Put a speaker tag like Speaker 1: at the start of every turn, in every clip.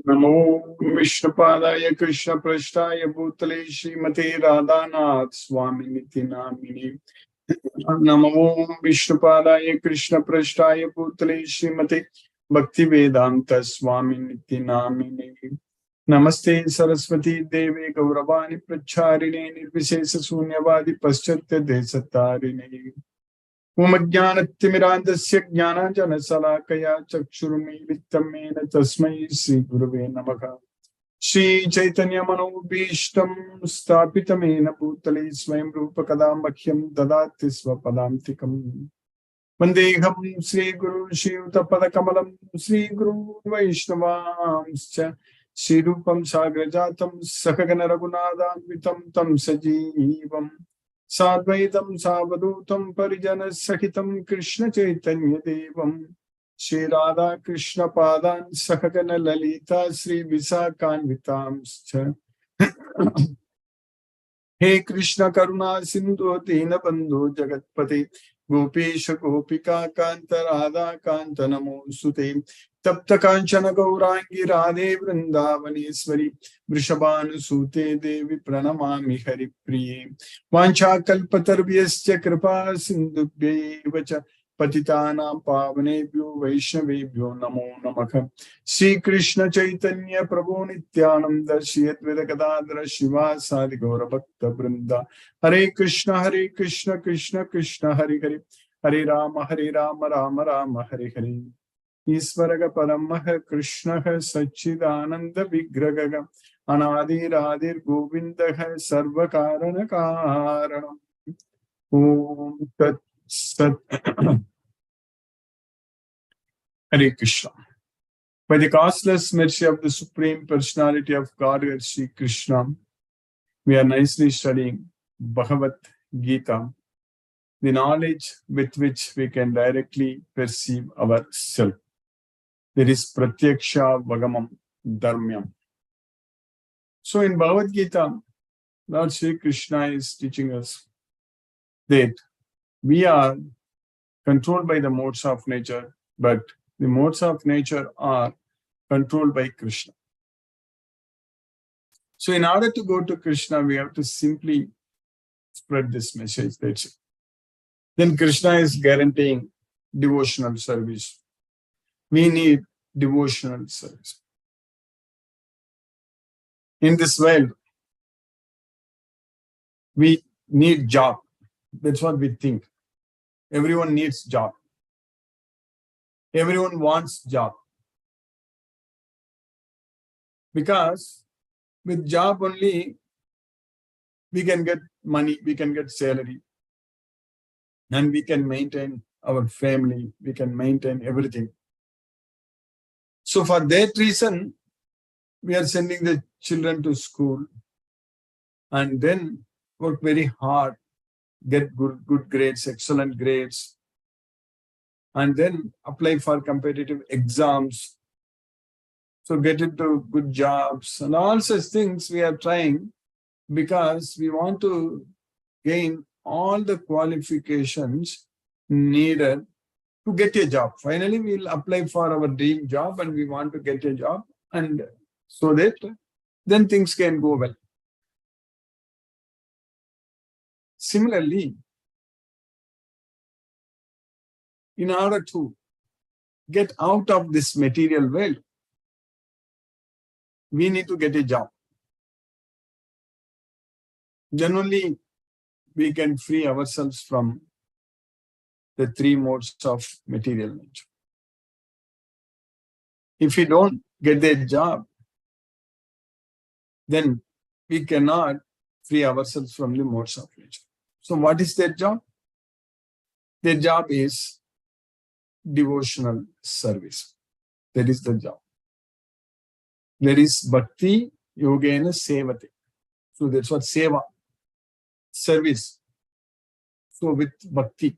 Speaker 1: नमो विष्णुपादाय कृष्ण पृष्ठाय भूतले श्रीमते राधानाथ स्वामिनिति नामिने। नमो विष्णुपादाय कृष्ण पृष्ठाय भूतले श्रीमते भक्ति वेदांत स्वामिनिति नामिने। नमस्ते सरस्वती देवे गौरवाणी प्रचारिणे निर्विशेष शून्यवादी पश्चात्य देशतारिणे। उमज्ञानतिमिरान्धस्य ज्ञानाञ्जनशलाकया चक्षुरुन्मीलितं येन तस्मै श्रीगुरवे नमः। श्रीचैतन्यमनोभीष्टं स्थापितं येन भूतले स्वयं रूपकदा मह्यं ददाति स्वपदान्तिकम्। वन्देऽहं श्रीगुरुं श्रीयुतपदकमलं श्रीगुरुन् वैष्णवांश्च श्रीरूपं साग्रजातं सहगण रघुनाथान्वितं तं सजीवम् साद्वैतं सावधूतं परिजन सहितं कृष्ण चैतन्य देवं श्री राधा कृष्ण पादान् सहगण ललिता श्री विशाखान्वितांश्च। हे कृष्ण करुणा सिंधु दीनबंधु जगत्पते गोपेश गोपिका कांत राधा कांत नमोस्तुते। तप्त कांचन गौरांगी राधे वृंदावनेश्वरी वृषभानुसूते देवी प्रणमामि हरिप्रिये। वाञ्छाकल्पतरुभ्यश्च कृपा सिन्धुभ्यैव च पतितानां पावनेभ्यो वैष्णवेभ्यो नमो नमः। श्री कृष्ण चैतन्य प्रभु नित्यानंद श्री अद्वैत गदाधर शिवासादि गौर भक्त वृंदा। हरे कृष्ण कृष्ण कृष्ण हरे हरे हरे राम राम राम हरे हरे। ईश्वर परमः कृष्ण सच्चिदानंद विग्रह अनादिरादिर् गोविंदः सर्व कारण कारणम्। ओम तत्सत्। Hare Krishna. By the causeless mercy of the Supreme Personality of Godhead, Sri Krishna, we are nicely studying Bhagavad Gita, the knowledge with which we can directly perceive ourselves. There is Pratyaksha Vagamam Dharmyam. So in Bhagavad Gita, Lord Sri Krishna is teaching us that we are controlled by the modes of nature, but the modes of nature are controlled by Krishna. So in order to go to Krishna, we have to simply spread this message. That's it. Then Krishna is guaranteeing devotional service. We need devotional service. In this world, we need job. That's what we think. Everyone needs job. Everyone wants job. Because with job only, we can get money, we can get salary, and we can maintain our family, we can maintain everything. So for that reason, we are sending the children to school and then work very hard, get good grades, excellent grades, and then apply for competitive exams. So get into good jobs and all such things we are trying because we want to gain all the qualifications needed to get a job. Finally, we'll apply for our dream job and we want to get a job, and so that then things can go well. Similarly, in order to get out of this material world, we need to get a job. Then only we can free ourselves from the three modes of material nature. If we don't get that job, then we cannot free ourselves from the modes of nature. So what is their job? Their job is devotional service. That is the job. There is bhakti yogena sevate. So that's what seva, service. So with bhakti,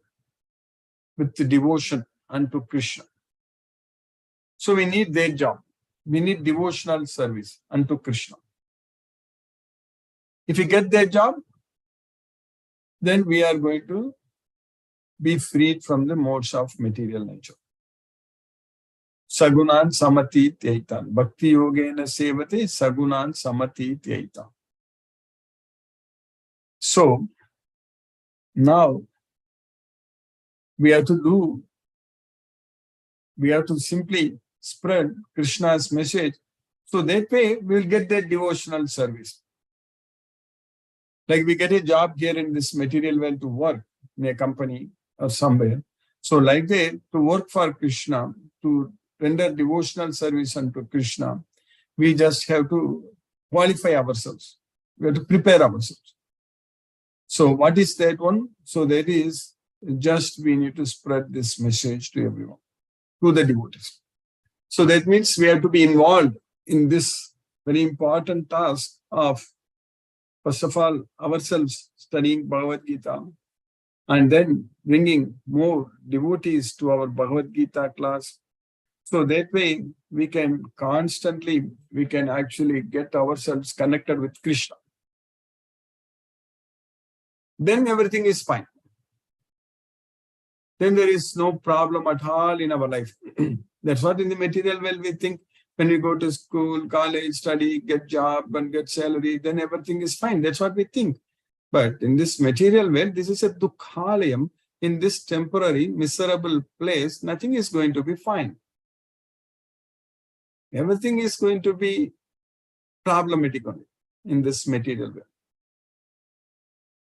Speaker 1: with the devotion unto Krishna. So we need their job. We need devotional service unto Krishna. If we get their job, then we are going to be freed from the modes of material nature. Sagunan samati tyaitan. Bhakti yogena sevate sagunan samati tyaitan. So now we have to simply spread Krishna's message. So that way we will get that devotional service. Like we get a job here in this material world to work in a company or somewhere. So like that, to work for Krishna, to render devotional service unto Krishna, we just have to qualify ourselves. We have to prepare ourselves. So what is that one? So that is just we need to spread this message to everyone, to the devotees. So that means we have to be involved in this very important task of, first of all, ourselves studying Bhagavad Gita, and then bringing more devotees to our Bhagavad Gita class. So that way we can actually get ourselves connected with Krishna. Then everything is fine. Then there is no problem at all in our life. That's what in the material world we think. When we go to school, college, study, get job and get salary, then everything is fine. That's what we think. But in this material world, this is a dukkhalayam. In this temporary, miserable place, nothing is going to be fine. Everything is going to be problematic only in this material world.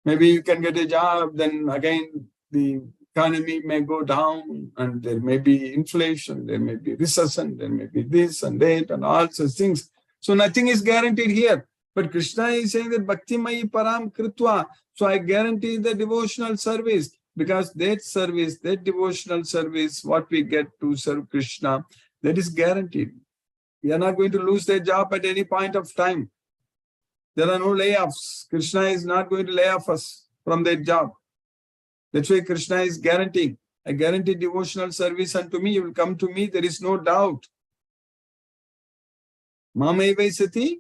Speaker 1: Maybe you can get a job, then again the economy may go down and there may be inflation, there may be recession, there may be this and that and all such things. So nothing is guaranteed here. But Krishna is saying that Bhakti Mayi Param Kritva. So I guarantee the devotional service, because that service, that devotional service, what we get to serve Krishna, that is guaranteed. We are not going to lose their job at any point of time. There are no layoffs. Krishna is not going to lay off us from that job. That's why Krishna is guaranteeing. I guarantee devotional service unto me. You will come to me. There is no doubt. Mamaivai.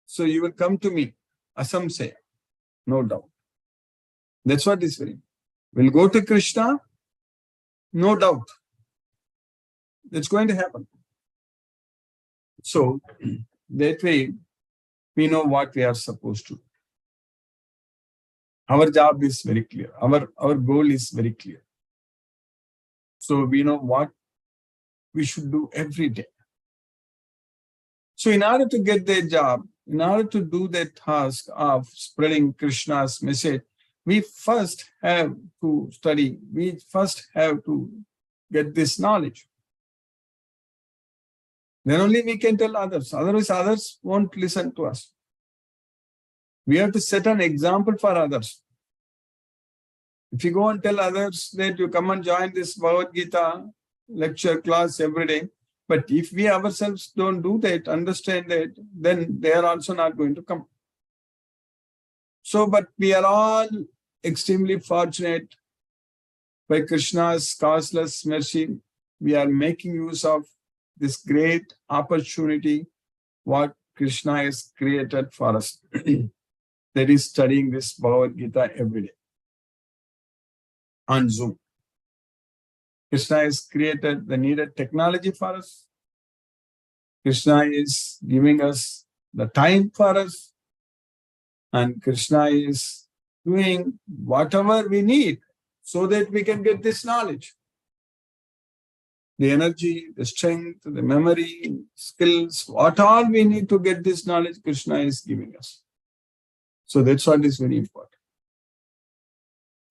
Speaker 1: So you will come to me. Asamsaya. No doubt. That's what is very. We'll go to Krishna. No doubt. That's going to happen. So that way we know what we are supposed to do. Our job is very clear. Our goal is very clear. So we know what we should do every day. So in order to get that job, in order to do that task of spreading Krishna's message, we first have to study. We first have to get this knowledge. Then only we can tell others. Otherwise, others won't listen to us. We have to set an example for others. If you go and tell others that you come and join this Bhagavad Gita lecture class every day, but if we ourselves don't do that, understand that, then they are also not going to come. So, but we are all extremely fortunate. By Krishna's causeless mercy, we are making use of this great opportunity, what Krishna has created for us. That is studying this Bhagavad Gita every day on Zoom. Krishna has created the needed technology for us. Krishna is giving us the time for us. And Krishna is doing whatever we need so that we can get this knowledge. The energy, the strength, the memory, skills, what all we need to get this knowledge, Krishna is giving us. So that's what is very important.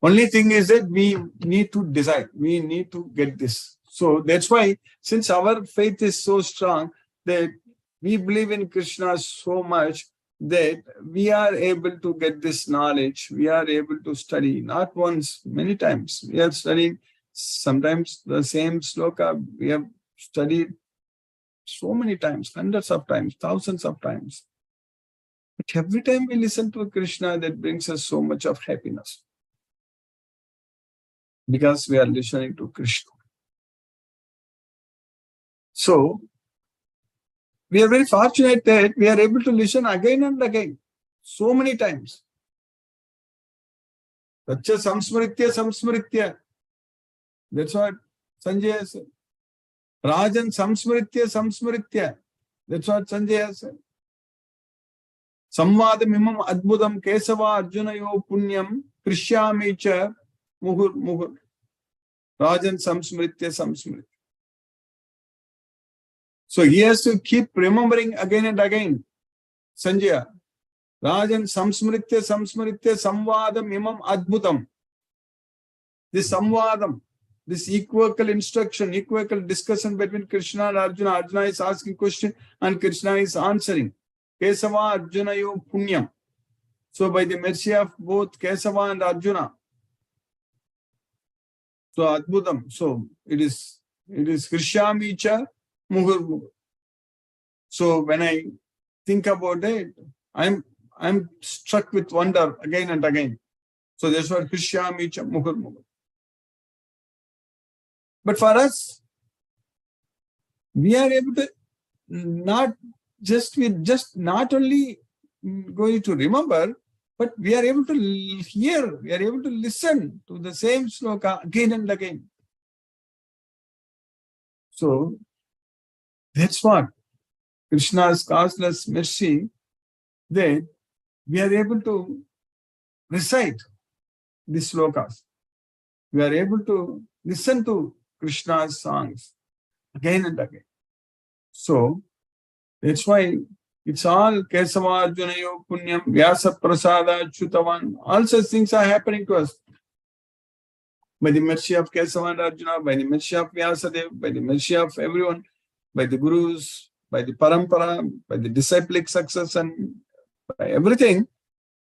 Speaker 1: Only thing is that we need to decide. We need to get this. So that's why, since our faith is so strong that we believe in Krishna so much that we are able to get this knowledge. We are able to study, not once, many times. We are studying sometimes the same sloka. We have studied so many times, hundreds of times, thousands of times. But every time we listen to Krishna, that brings us so much of happiness. Because we are listening to Krishna. So, we are very fortunate that we are able to listen again and again, so many times. Tacha samsmritya samsmritya. That's what Sanjaya said. Rajan samsmritya samsmritya. That's what Sanjaya said. Samvadam imam adbudam kesava arjunayo punyam krishyami cha muhur muhur. Rajan samsmritya samsmritya. So he has to keep remembering again and again. Sanjaya. Rajan samsmritya samsmritya samvadam imam adbhutam. This samvadam, this equivocal instruction, equivocal discussion between Krishna and Arjuna. Arjuna is asking question and Krishna is answering. Kesava Arjunayo punyam. So by the mercy of both Kesava and Arjuna. So adbhutam. So it is Krishyami cha muhur muhur. So when I think about it, I'm struck with wonder again and again. So that's what Krishyami cha muhur muhur. But for us, we are able to not only going to remember, but we are able to hear, we are able to listen to the same sloka again and again. So that's what Krishna's causeless mercy, that we are able to recite these slokas. We are able to listen to Krishna's songs again and again. So that's why it's all Kesava Arjunayo Punyam Vyasa Prasada Chutavan. All such things are happening to us. By the mercy of Kesava and Arjuna, by the mercy of Vyasadev, by the mercy of everyone, by the gurus, by the parampara, by the disciplic success, and by everything,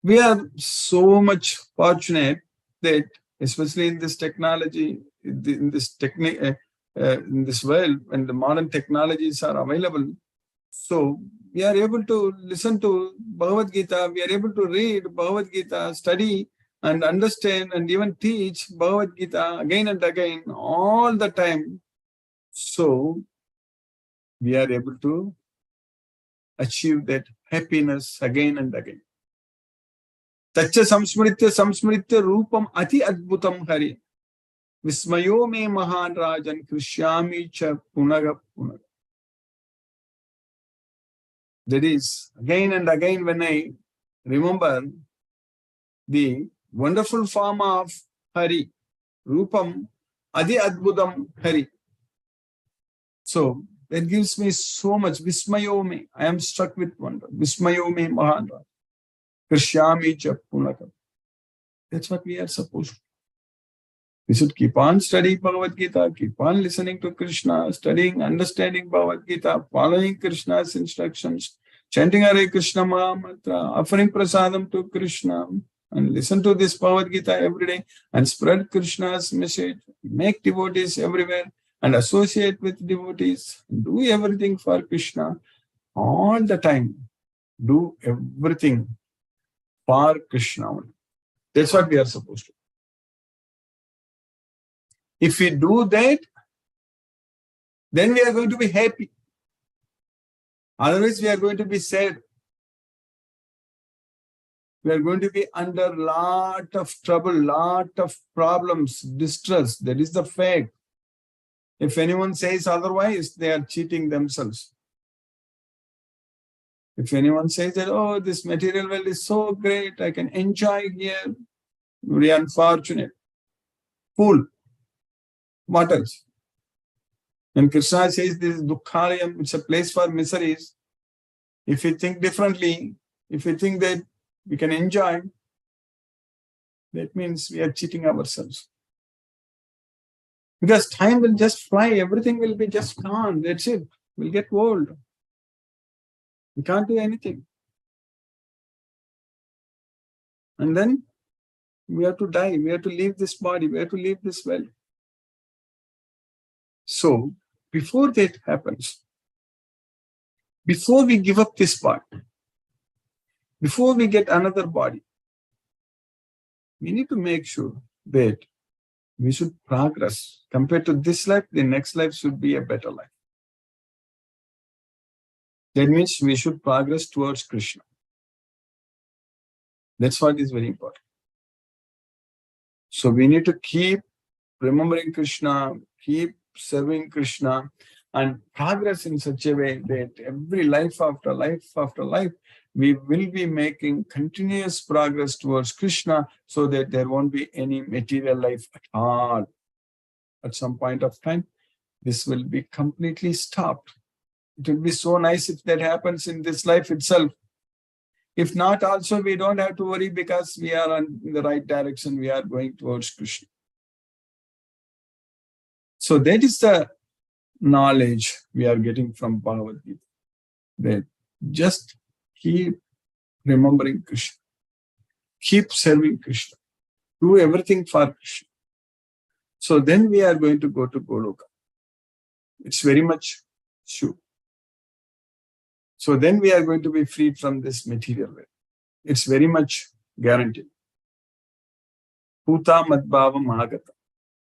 Speaker 1: we are so much fortunate that, especially in this technology, in this world, when the modern technologies are available, so we are able to listen to Bhagavad Gita, we are able to read Bhagavad Gita, study and understand and even teach Bhagavad Gita again and again, all the time. So we are able to achieve that happiness again and again. Tacha samsmritya samsmritya rupam ati adbhutam hari. Vismayo me mahan rajan krishyami cha punaga punaga. That is, again and again when I remember the wonderful form of Hari, Rupam Adi Adbudam Hari. So that gives me so much. Vismayome. I am struck with wonder. Vismayome Mahandra. Krishyami cha punaka. That's what we are supposed to. We should keep on studying Bhagavad Gita, keep on listening to Krishna, studying, understanding Bhagavad Gita, following Krishna's instructions, chanting Hare Krishna Maha Mantra, offering prasadam to Krishna, and listen to this Bhagavad Gita every day and spread Krishna's message, make devotees everywhere and associate with devotees, do everything for Krishna all the time. Do everything for Krishna. That's what we are supposed to. If we do that, then we are going to be happy. Otherwise, we are going to be sad. We are going to be under lot of trouble, lot of problems, distress. That is the fact. If anyone says otherwise, they are cheating themselves. If anyone says that, oh, this material world is so great, I can enjoy here, very unfortunate. Fool. What else? When Krishna says this is Dukkhalayam, it's a place for miseries. If we think differently, if we think that we can enjoy, that means we are cheating ourselves. Because time will just fly, everything will be just gone, that's it. We'll get old. We can't do anything. And then we have to die, we have to leave this body, we have to leave this world. So, before that happens, before we give up this body, before we get another body, we need to make sure that we should progress. Compared to this life, the next life should be a better life. That means we should progress towards Krishna. That's what is very important. So we need to keep remembering Krishna, keep serving Krishna and progress in such a way that every life after life after life, we will be making continuous progress towards Krishna so that there won't be any material life at all. At some point of time, this will be completely stopped. It will be so nice if that happens in this life itself. If not, also, we don't have to worry because we are in the right direction. We are going towards Krishna. So that is the knowledge we are getting from Bhagavad Gita. That just keep remembering Krishna. Keep serving Krishna. Do everything for Krishna. So then we are going to go to Goloka. It's very much sure. So then we are going to be freed from this material world. It's very much guaranteed. Puta madbhava mahagata.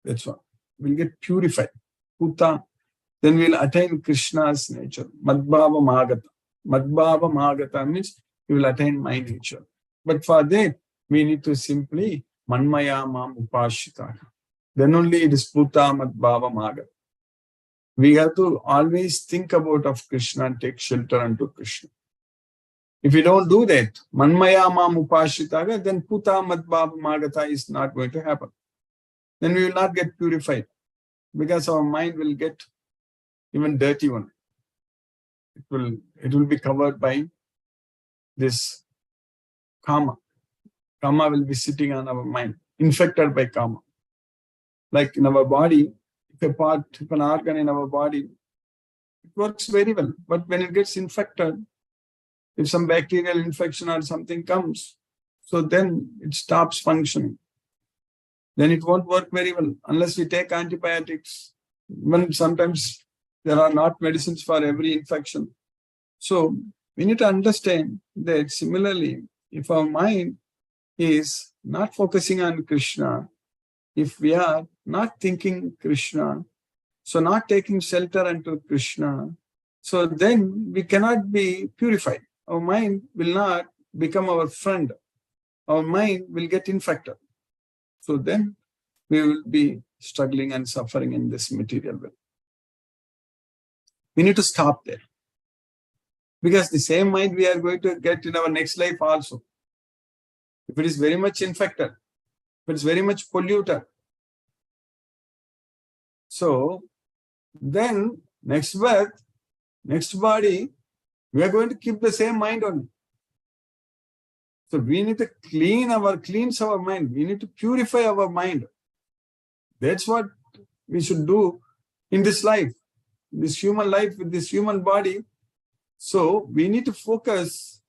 Speaker 1: That's what. We'll get purified. Puta. Then we'll attain Krishna's nature. Madbhava mahagata. Madbhava mahagata means we will attain my nature. But for that, we need to simply manmaya mam upashita. Then only it is Puta madbhava mahagata. We have to always think about of Krishna and take shelter unto Krishna. If we don't do that, manmaya mam upashitaga, then puta madbhava magata is not going to happen. Then we will not get purified because our mind will get even dirty one. It will be covered by this kama. Kama will be sitting on our mind, infected by kama. Like in our body, if an organ in our body, it works very well. But when it gets infected, if some bacterial infection or something comes, so then it stops functioning. Then it won't work very well unless we take antibiotics. When sometimes there are not medicines for every infection. So we need to understand that similarly, if our mind is not focusing on Krishna, if we are not thinking Krishna, so not taking shelter unto Krishna, so then we cannot be purified. Our mind will not become our friend. Our mind will get infected. So then we will be struggling and suffering in this material world. We need to stop there. Because the same mind we are going to get in our next life also. If it is very much infected, if it is very much polluted, so then next birth, next body, we are going to keep the same mind only. So we need to cleanse our mind. We need to purify our mind. That's what we should do in this life, this human life with this human body. So we need to focus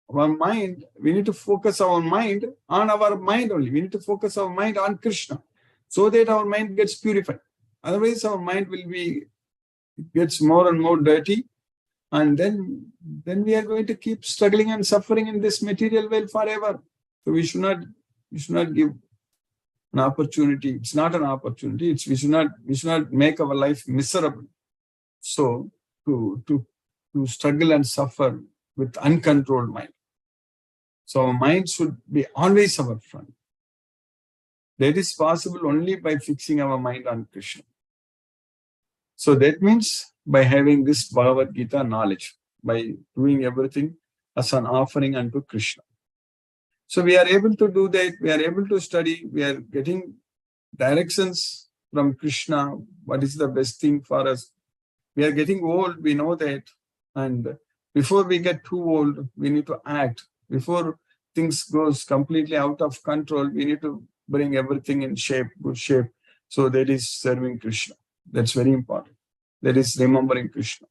Speaker 1: our mind. We need to focus our mind on our mind only. We need to focus our mind on Krishna so that our mind gets purified. Otherwise, our mind gets more and more dirty. And then we are going to keep struggling and suffering in this material world forever. So we should not give an opportunity. It's not an opportunity. We should not make our life miserable. So to struggle and suffer with uncontrolled mind. So our mind should be always our friend. That is possible only by fixing our mind on Krishna. So that means by having this Bhagavad Gita knowledge, by doing everything as an offering unto Krishna. So we are able to do that, we are able to study, we are getting directions from Krishna, what is the best thing for us. We are getting old, we know that. And before we get too old, we need to act. Before things goes completely out of control, we need to bring everything in shape, good shape. So that is serving Krishna. That's very important. That is remembering Krishna.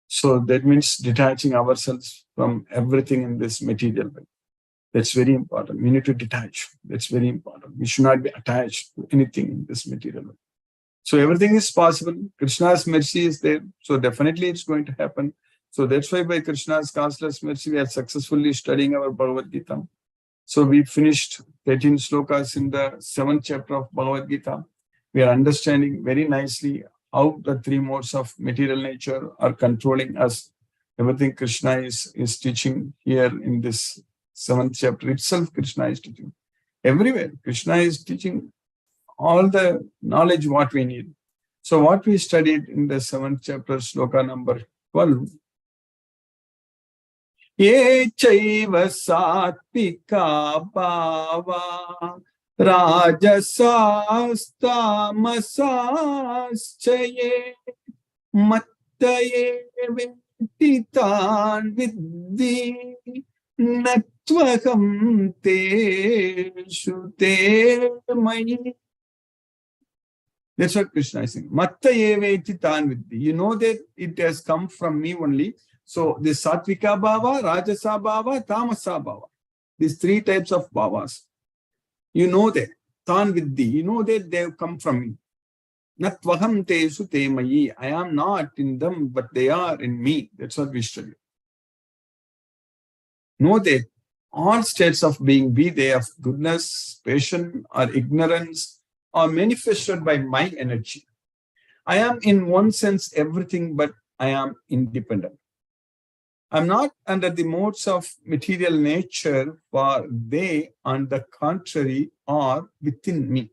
Speaker 1: So that means detaching ourselves from everything in this material world. That's very important. We need to detach. That's very important. We should not be attached to anything in this material world. So everything is possible. Krishna's mercy is there. So definitely it's going to happen. So that's why by Krishna's causeless mercy, we are successfully studying our Bhagavad Gita. So we finished 13 slokas in the 7th chapter of Bhagavad Gita. We are understanding very nicely how the three modes of material nature are controlling us. Everything Krishna is teaching here in this 7th chapter itself, Krishna is teaching. Everywhere, Krishna is teaching all the knowledge what we need. So what we studied in the 7th chapter, sloka number 12, Ye chaiva satvika bhava rajasastamasaschaye mattaye vetitan viddhi natvaham te shute mayi. That's what Krishna is saying. Mattaye vetitan viddhi. You know that it has come from me only. So this Satvika Bhava, Rajasa Bhava, Tamasa Bhava. These 3 types of Bhavas. You know that. Tan Viddhi. You know that they have come from me. Natvaham tesu te mayi. I am not in them, but they are in me. That's what we study. Know that all states of being, be they of goodness, passion, or ignorance, are manifested by my energy. I am in one sense everything, but I am independent. I'm not under the modes of material nature, for they, on the contrary, are within me.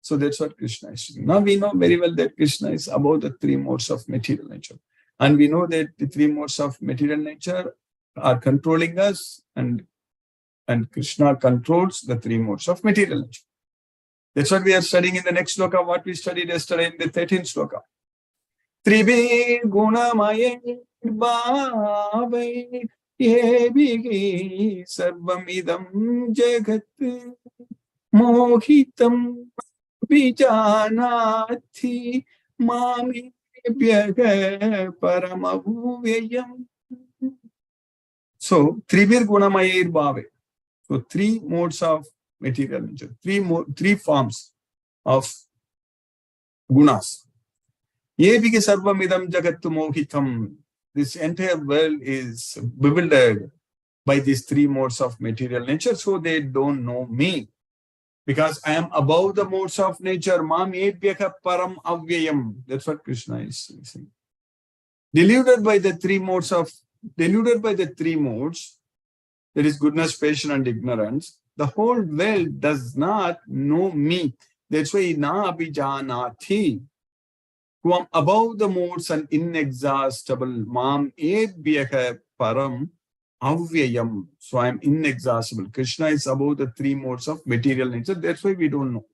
Speaker 1: So that's what Krishna is saying. Now we know very well that Krishna is above the 3 modes of material nature. And we know that the 3 modes of material nature are controlling us, and Krishna controls the 3 modes of material nature. That's what we are studying in the next sloka, what we studied yesterday in the 13th sloka. Tribir gunamaye bhavai yebhi sarvamidam jagat mohitam vijanati mamebhyaga paramavyayam. So, Tribir gunamaye bhavai. So, 3 modes of material nature, 3 forms of gunas. Yebhige sarvamidam jagattu mohitam. This entire world is bewildered by these 3 modes of material nature, so they don't know me. Because I am above the modes of nature. Mam ebhyaka param avyayam. That's what Krishna is saying. Deluded by the 3 modes, that is goodness, passion, and ignorance, the whole world does not know me. That's why na abhijanati. Who am above the modes and inexhaustible. Mam ebhyaha param avyayam. So I am inexhaustible. Krishna is above the 3 modes of material nature. That's why we don't know.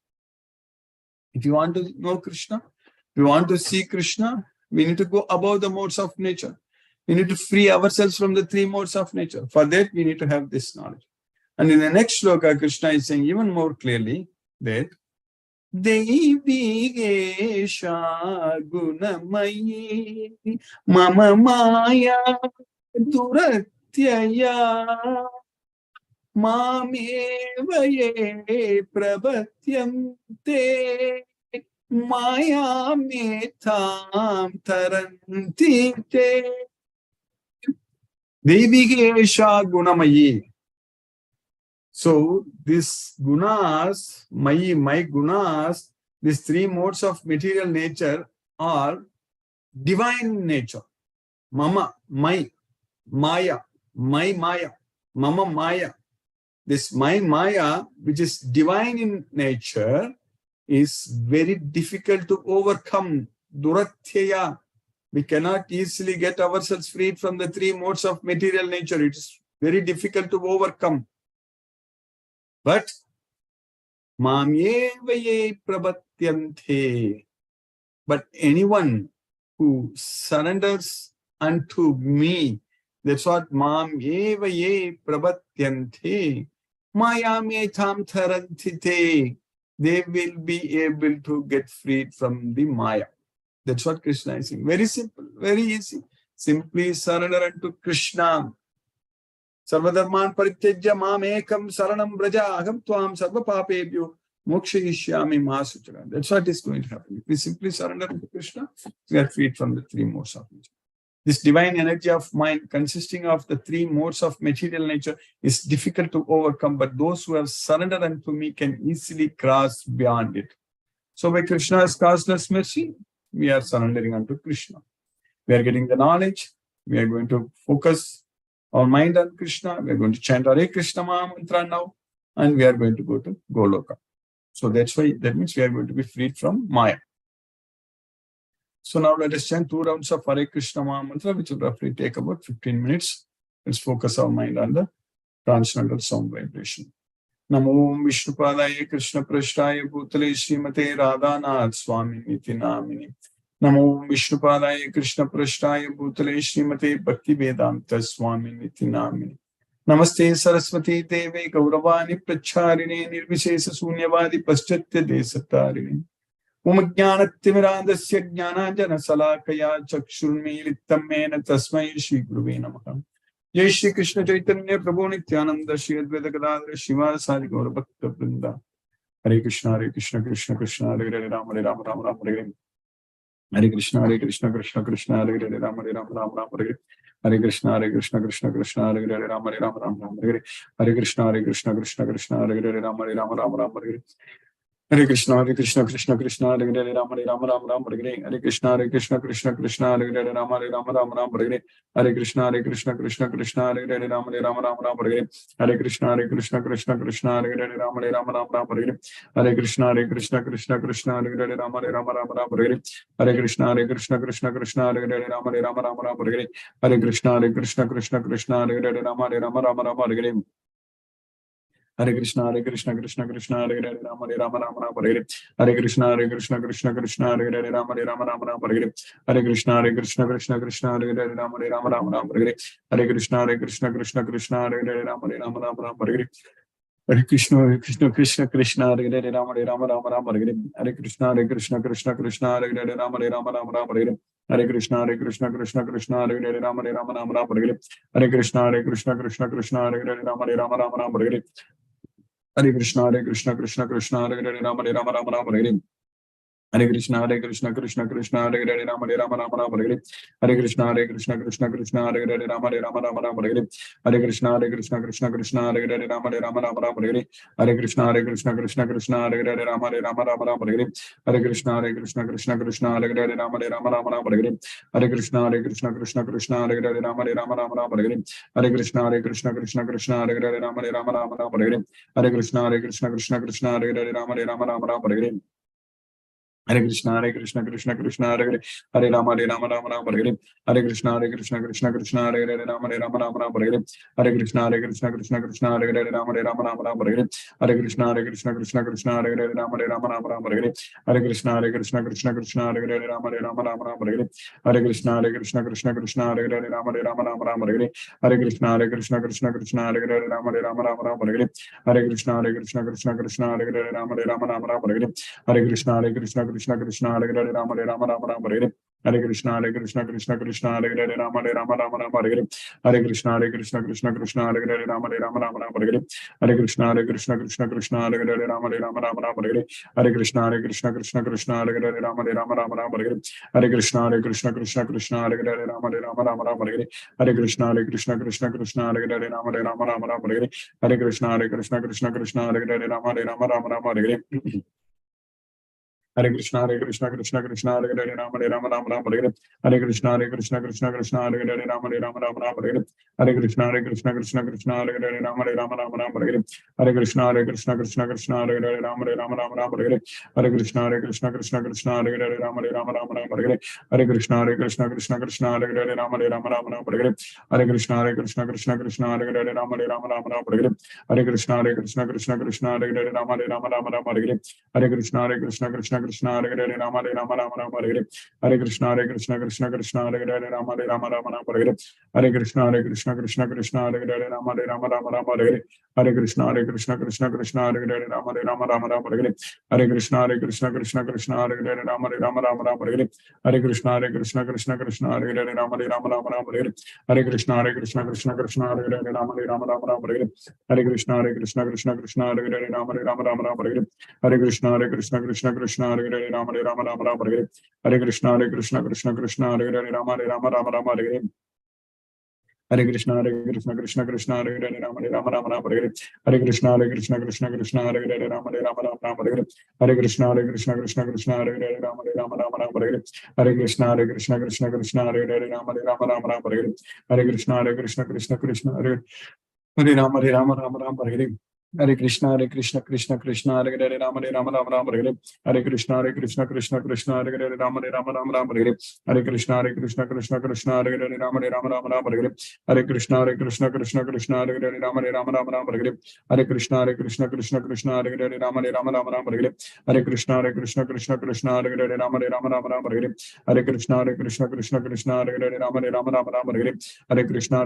Speaker 1: If you want to know Krishna, if you want to see Krishna, we need to go above the modes of nature. We need to free ourselves from the 3 modes of nature. For that, we need to have this knowledge. And in the next shloka, Krishna is saying even more clearly that Devigesha gunamayi mama maya duratyaya mamevaye prabhatyante maya metam taranti te. Devigesha gunamayi. So these gunas, my gunas, these 3 modes of material nature are divine nature. Mama, my, maya, my maya, mama maya. This my maya, which is divine in nature, is very difficult to overcome. Duratyaya. We cannot easily get ourselves freed from the 3 modes of material nature. It is very difficult to overcome. But mamyevaye prabhatyante. But anyone who surrenders unto me, that's what mamyevaye prabhatyante. Mayametam tarantite. They will be able to get freed from the Maya. That's what Krishna is saying. Very simple, very easy. Simply surrender unto Krishna. Sarvadharman parityajya mam ekam saranam braja aham tvam sarva papebhyo mokshayishyami mahasuchara. That's what is going to happen. If we simply surrender to Krishna, we are freed from the 3 modes of nature. This divine energy of mind consisting of the 3 modes of material nature is difficult to overcome, but those who have surrendered unto me can easily cross beyond it. So by Krishna's causeless mercy, we are surrendering unto Krishna. We are getting the knowledge. We are going to focus our mind on Krishna. We are going to chant Hare Krishna Maha Mantra now, and we are going to go to Goloka. So that's why, that means we are going to be freed from Maya. So now let us chant 2 rounds of Hare Krishna Mahamantra, which will roughly take about 15 minutes. Let's focus our mind on the transcendental sound vibration. Namo Vishnupadaya Krishna Prashtaya Bhutale Srimate Radhanath Swami Niti Namini. Namo Vishnupadaya Krishna Prashtaya Bhutale Srimate Bhakti Vedanta Swami Niti Namini. Namaste Saraswati Deve Gauravani Pracharine Nirvishesa Sunyavadi Paschatya Desatarini. Umajnanatimirandasya Jnananjana Salakaya Chakshurmilitam Mena Tasmai Shri Guruve Namaha. Jai Shri Krishna Chaitanya Prabhu Nityananda Shri Advaita Gadadhara Shivasari Gaura Bhakta Vrinda. Hare Krishna Hare Krishna Krishna Krishna Hare Hare Rama Rama Rama Rama Hare Hare Krishna Hare Krishna Krishna Krishna Hare Hare Rama Rama Rama Rama Hare Hare Krishna Hare Krishna Krishna Krishna Hare Hare Rama Rama Rama Rama Hare Hare Krishna Hare Krishna Krishna Krishna Hare Hare Rama Rama Rama Rama Hare Hare Krishna Krishna Krishna Hare Hare Rama Rama Rama Rama Hare Hare Krishna Krishna Krishna Hare Hare Rama Rama Rama Rama Hare Hare Krishna Krishna Krishna Hare Hare Rama Rama Rama Rama Hare Hare Krishna Krishna Krishna Hare Hare Rama Rama Rama Rama Hare Hare Krishna Krishna Krishna Hare Hare Rama Rama Rama Rama Hare Hare Krishna Krishna Krishna Hare Hare Rama Rama Rama Rama Hare Hare Krishna Krishna Krishna Hare Hare Rama Rama Rama Rama Hare Hare Krishna Krishna Krishna Hare Hare Rama Rama Rama Rama Hare Hare Krishna Krishna Krishna Hare Hare Rama Rama Rama Rama Hare Hare Krishna Krishna Krishna Hare Hare Rama Rama Rama Rama Hare Hare Krishna Krishna Krishna Hare Hare Rama Rama Rama Rama Hare Hare Krishna Krishna Hare Hare Rama Rama Rama Rama Hare Hare Krishna Krishna Krishna Hare Hare Rama Rama Rama Rama Hare Hare Krishna Krishna Krishna Hare Hare Rama Rama Rama Rama Hare Hare Krishna Krishna Hare Hare Rama Rama Rama Rama Hare Hare Krishna Krishna Hare Hare Rama Rama Rama Rama Hare Hare Krishna Krishna Hare Hare Rama Rama Rama Rama Hare Hare Krishna Krishna Hare Hare Rama Rama Rama Rama Hare Hare Krishna Krishna Hare Hare Rama Rama Rama Rama Hare Hare Krishna Krishna Hare Hare Rama Rama Rama Rama Hare Hare Krishna Krishna Hare Hare Rama Rama Rama Rama Hare Hare Krishna Krishna Hare Hare Rama Rama Rama Rama Hare Hare Krishna Krishna Hare Hare Rama Rama Rama Rama Hare Hare Krishna Krishna Hare Hare Rama Rama Rama Rama Hare Hare Krishna Krishna Hare Hare Hare Rama Rama Rama Hare Hare Krishna Krishna Hare Hare Rama Rama Rama Rama Hare Hare Krishna Krishna Hare Hare Rama Rama Rama Rama Hare Hare Krishna Krishna Hare Hare Rama Rama Rama Rama Hare Hare Krishna Krishna Hare Hare Rama Rama Rama Rama Hare Hare Krishna Krishna Hare Hare Rama Rama Rama Rama Hare Hare Krishna Krishna Hare Hare Rama Rama Rama Rama Hare Hare Krishna Krishna Hare Hare Rama Rama Rama Rama Hare Hare Krishna Krishna Hare Hare Rama Rama Rama Rama Hare Hare Krishna Krishna Hare Hare Rama Rama Rama Rama Hare Hare Krishna Krishna Hare Hare Rama Rama Rama Rama Hare Hare Krishna Krishna Hare Hare Rama Rama Rama Rama Hare Hare Krishna Krishna Hare Hare Rama Rama Rama Rama Hare Hare Krishna Krishna Hare Hare Rama Rama Rama Rama Hare Hare Krishna Krishna Hare Hare Rama Rama Rama Rama Hare Hare Krishna Krishna Hare Hare Rama Rama Rama Rama Hare Hare Krishna Hare Hare Rama Rama Rama Hare Hare Krishna Krishna Hare Hare Rama Rama Rama Hare Hare Krishna Krishna Hare Hare Rama Rama Rama Rama Hare Hare Krishna Krishna Hare Hare Rama Rama Rama Rama Hare Hare Krishna Krishna Hare Hare Rama Rama Rama Rama Hare Hare Krishna Krishna Hare Hare Rama Rama Rama Rama Hare Hare Krishna Krishna Hare Hare Rama Rama Rama Rama Hare Hare Krishna Krishna Hare Hare Rama Rama Rama Rama Hare Hare Krishna Krishna Hare Hare Rama Rama Rama Hare Hare Krishna Krishna Hare Hare Rama Rama Rama Hare Hare Krishna Krishna Hare Hare Rama Rama Rama Hare Hare Krishna Krishna Hare Hare Rama Rama Rama Hare Hare Krishna Krishna Hare Hare Rama Rama Rama Hare Hare Krishna Krishna Hare Hare Rama Rama Rama Hare Hare Krishna Krishna Hare Hare Rama Rama Rama Hare Hare Krishna Krishna Hare Hare Rama Rama Rama Hare Hare Krishna Krishna Hare Hare Rama Rama Rama Hare Hare Krishna Krishna Hare Hare Rama Rama Rama Hare Hare Krishna Krishna Hare Hare Rama Rama Rama Hare Hare Krishna Krishna Hare Hare Rama Rama Rama Hare Hare Krishna Krishna Hare Hare Rama Rama Rama Hare Hare Krishna Krishna Hare Hare Rama Rama Rama Hare Hare Krishna Krishna Hare Hare Rama Rama Rama Hare Hare Krishna Krishna Krishna Hare Hare Rama Rama Rama Rama Hare Hare Krishna Krishna Krishna Hare Hare Rama Rama Rama Rama Hare Hare Krishna Krishna Krishna Hare Hare Rama Rama Rama Rama Hare Hare Krishna Krishna Hare Hare Rama Rama Rama Rama Hare Hare Krishna Krishna Hare Hare Rama Rama Rama Rama Hare Hare Krishna Krishna Hare Hare Rama Rama Rama Rama Hare Hare Krishna Krishna Hare Hare Rama Rama Rama Rama Hare Hare Krishna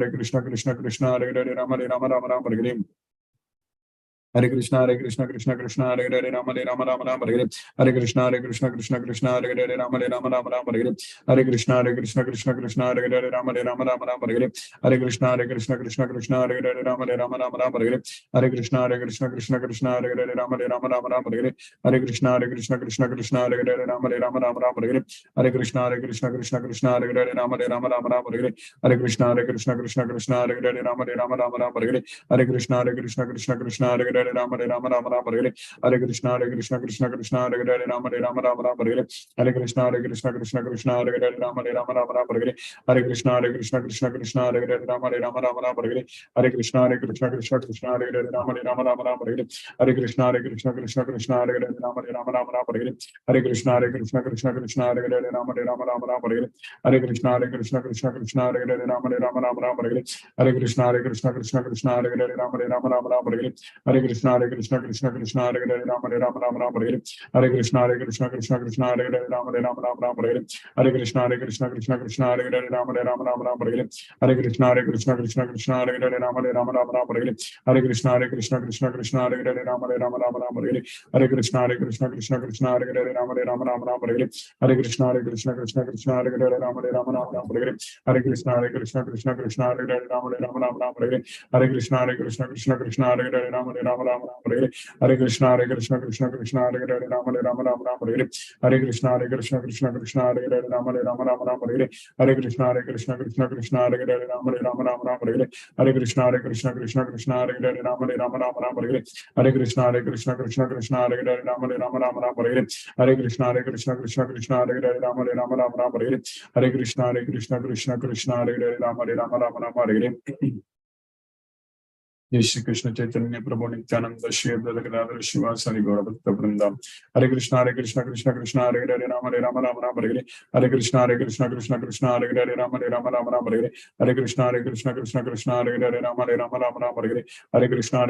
Speaker 1: Krishna Hare Hare Rama Rama Rama Rama Hare Hare Krishna Krishna Krishna Hare Hare Rama Rama Rama Hare Hare Krishna Krishna Hare Hare Rama Rama Rama Hare Hare Krishna Krishna Hare Hare Rama Rama Rama Hare Hare Krishna Krishna Hare Hare Rama Rama Rama Hare Hare Krishna Krishna Hare Hare Rama Rama Rama Hare Hare Krishna Krishna Hare Hare Rama Rama Rama Hare Hare Krishna Krishna Hare Hare Rama Rama Rama Hare Hare Krishna Krishna Hare Hare Rama Rama Rama Hare Hare Krishna Krishna Hare Hare Rama Rama Rama Hare Hare Krishna Krishna Hare Hare Rama Rama Rama Hare Hare Krishna Krishna Hare Hare Rama Rama Rama Hare Hare Krishna Krishna Hare Hare Rama Rama Rama Hare Hare Krishna Krishna Hare Hare Rama Rama Rama Hare Hare Krishna Krishna Hare Hare Rama Rama Rama Hare Hare Krishna Krishna Hare Hare Rama Rama Rama Hare Hare Krishna Krishna Hare Hare Rama Rama Rama Hare Hare Krishna Krishna Hare Hare Rama Rama Rama Hare Hare Krishna Krishna Hare Hare Rama Rama Hare Hare Krishna Krishna Hare Hare Rama Rama Hare Hare Krishna Krishna Hare Hare Rama Rama Hare Hare Krishna Krishna Hare Hare Rama Rama Hare Hare Krishna Krishna Hare Hare Rama Rama Hare Hare Krishna Krishna Hare Hare Rama Rama Hare Hare Krishna Krishna Hare Hare Rama Rama Hare Hare Krishna Krishna Hare Hare Rama Rama Hare Hare Krishna Krishna Hare Hare Rama Rama Hare Hare Krishna Krishna Hare Hare Rama Rama Hare Hare Krishna Krishna Hare Hare Rama Rama Hare Hare Krishna Krishna Hare Hare Rama Rama Hare Hare Krishna Krishna Hare Hare Rama Rama Hare Hare Krishna Krishna Hare Hare Rama Rama Hare Hare Krishna Krishna Hare Hare Rama Rama Hare Hare Krishna Krishna Hare Hare Rama Rama Hare Jai Shri Krishna Chaitanya Prabhu Nityananda Shri Advaita Gadadhar Shivasari Gaura Bhakta Vrinda Hare Krishna Krishna Hare Hare Rama Rama Hare Hare Krishna Krishna Hare Hare Rama Rama Hare Hare Krishna Krishna Hare Hare Rama Rama Hare Hare Krishna Krishna Hare Hare Rama Rama Hare Hare Krishna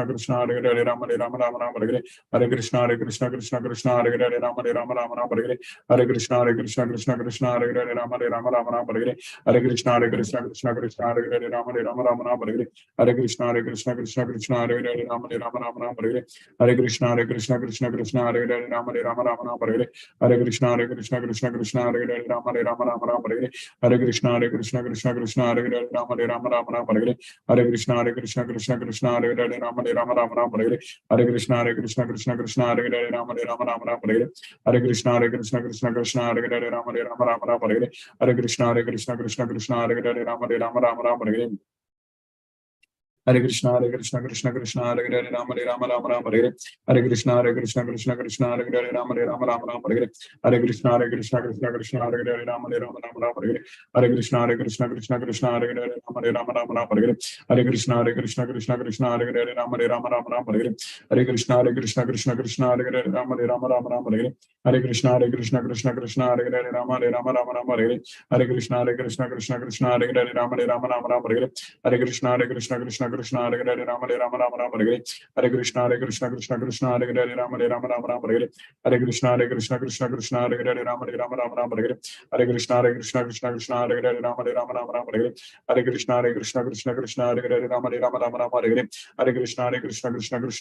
Speaker 1: Krishna Hare Hare Rama Rama Hare Hare Krishna Krishna Hare Hare Rama Rama Hare Hare Krishna Krishna Hare Hare Rama Hare Hare Krishna Krishna Hare Hare Rama Rama Hare Hare Krishna Krishna Hare Hare Rama Rama Hare Hare Krishna Krishna Hare Hare Rama Rama Hare Hare Krishna Krishna Hare Hare Rama Rama Hare Hare Krishna Krishna Hare Hare Rama Rama Hare Hare Krishna Krishna Hare Hare Rama Rama Hare Hare Krishna Krishna Hare Hare Rama Rama Hare Hare Krishna Krishna Hare Hare Rama Rama Hare Hare Krishna Krishna Hare Hare Rama Rama Hare Hare Krishna Krishna Hare Hare Rama Rama Hare Hare Krishna Krishna Hare Hare Rama Rama Hare Hare Krishna Krishna Hare Hare Rama Hare Hare Krishna Krishna Hare Hare Rama Rama Hare Hare Krishna Krishna Hare Hare Rama Rama Hare Hare Krishna Krishna Hare Hare Rama Rama Hare Hare Krishna Krishna Hare Hare Rama Rama Hare Hare Krishna Krishna Hare Hare Rama Rama Hare Hare Krishna Krishna Hare Hare Rama Rama Hare Hare Krishna Krishna Hare Hare Rama Rama Hare Hare Krishna Krishna Hare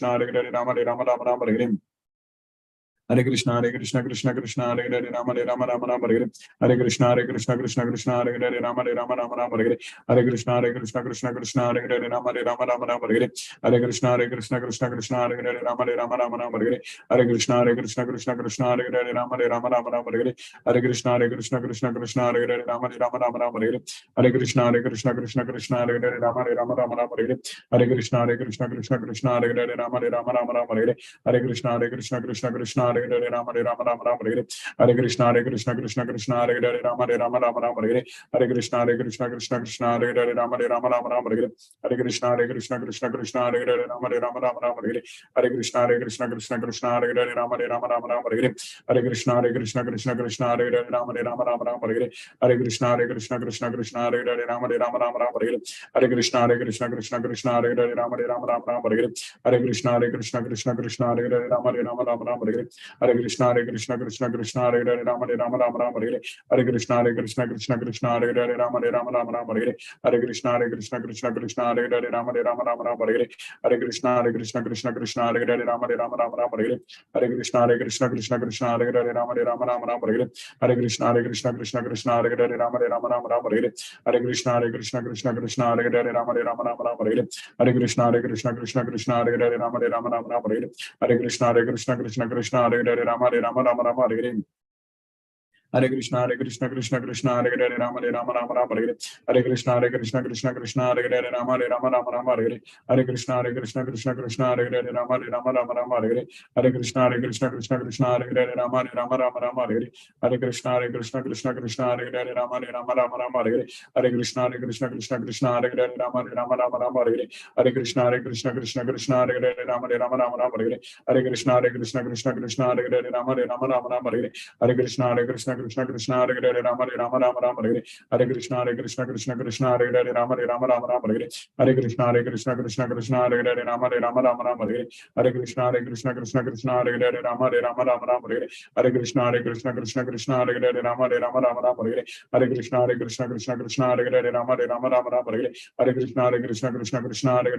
Speaker 1: Hare Rama Rama Hare Hare Krishna Krishna Hare Hare Rama Rama Hare Hare Krishna Krishna Hare Hare Rama Rama Hare Hare Krishna Krishna Hare Hare Rama Rama Hare Hare Krishna Krishna Hare Hare Rama Rama Hare Hare Krishna Krishna Hare Hare Rama Rama Hare Hare Krishna Krishna Hare Hare Rama Rama Hare Hare Krishna Krishna Hare Hare Rama Rama Hare Hare Krishna Krishna Hare Hare Rama Rama Hare Hare Krishna Krishna Hare Hare Rama Rama Hare Hare Krishna Krishna Hare Hare Rama Rama Hare Hare Krishna Krishna Hare Hare Rama Rama Hare Hare Krishna Krishna Hare Hare Hare Rama Rama Hare Hare Hare Krishna Krishna Krishna Hare Hare Rama Rama Hare Hare Hare Krishna Krishna Krishna Hare Hare Rama Rama Hare Hare Hare Krishna Krishna Krishna Hare Hare Rama Rama Hare Hare Hare Krishna Krishna Krishna Hare Hare Rama Rama Hare Hare Hare Krishna Krishna Krishna Hare Hare Rama Rama Hare Hare Hare Krishna Krishna Krishna Hare Hare Rama Rama Hare Hare Hare Krishna Krishna Krishna Hare Hare Rama Rama Hare Hare Hare Krishna Krishna Krishna Hare Hare Rama Rama Hare Hare Hare Krishna Krishna Krishna Hare Hare Rama Rama Hare Hare Hare Krishna Krishna Krishna Hare Hare Rama Rama Hare Hare Hare Krishna Krishna Krishna Hare Hare Rama Rama Hare Hare Hare Krishna Krishna Krishna Hare Hare Rama Rama Hare Hare Hare Krishna Krishna Krishna Hare Hare Rama Rama Hare Hare Hare Krishna Krishna Krishna Hare Hare Rama Rama Hare Hare Hare Krishna Krishna Krishna Hare Hare Rama Rama Hare Hare Hare Krishna Krishna Krishna Hare Hare Rama Rama Hare Hare Hare Krishna Krishna Krishna Hare Hare Rama Rama Hare Hare Hare Krishna Krishna Krishna Hare Hare Rama Rama Hare Hare Hare Krishna Krishna Krishna Hare Hare Rama Rama Hare Hare Hare Krishna Krishna Krishna Hare Hare Rama Rama Hare Hare Hare Krishna Krishna Krishna Hare Hare Rama Rama Hare Hare Hare Krishna Krishna Krishna Hare Hare Rama Rama Hare Hare Hare Krishna Krishna Krishna Hare Hare Rama Rama Hare Hare Hare Krishna Krishna Krishna Hare Hare Rama Rama Hare Hare Hare Krishna Krishna Krishna Hare Hare Rama Rama Hare Hare Hare Krishna Krishna Krishna Hare Hare Rama Rama Hare Hare Hare Krishna Krishna Krishna Hare Hare Rama Rama Hare Hare Hare Krishna Krishna Krishna Hare Hare Rama Rama Hare Hare Hare Krishna Krishna Krishna Hare Hare Rama Rama Hare Hare Hare Krishna Krishna Krishna Hare Hare Rama Rama Hare Hare Hare Krishna Krishna Krishna Hare Hare Rama Rama Hare Hare Hare Krishna Krishna Krishna Hare Hare Rama Rama Hare Hare Hare Krishna Krishna Krishna Hare Hare Rama Rama Hare Hare Hare Krishna Krishna Krishna Hare Hare Rama Rama Hare Hare Hare Krishna Krishna Krishna Hare Hare Rama Rama Hare Hare Hare Krishna Krishna Krishna Hare Hare Rama Rama Hare Hare Hare Krishna Krishna Krishna Hare Hare Rama Rama Hare Hare Hare Krishna Krishna Krishna Hare Hare Rama Rama Hare Hare Hare Krishna Krishna Krishna Hare Hare Rama Rama Hare Hare Hare Krishna Krishna Krishna Hare Hare Rama Rama Hare Hare Hare Krishna Krishna Krishna Hare Hare Rama Rama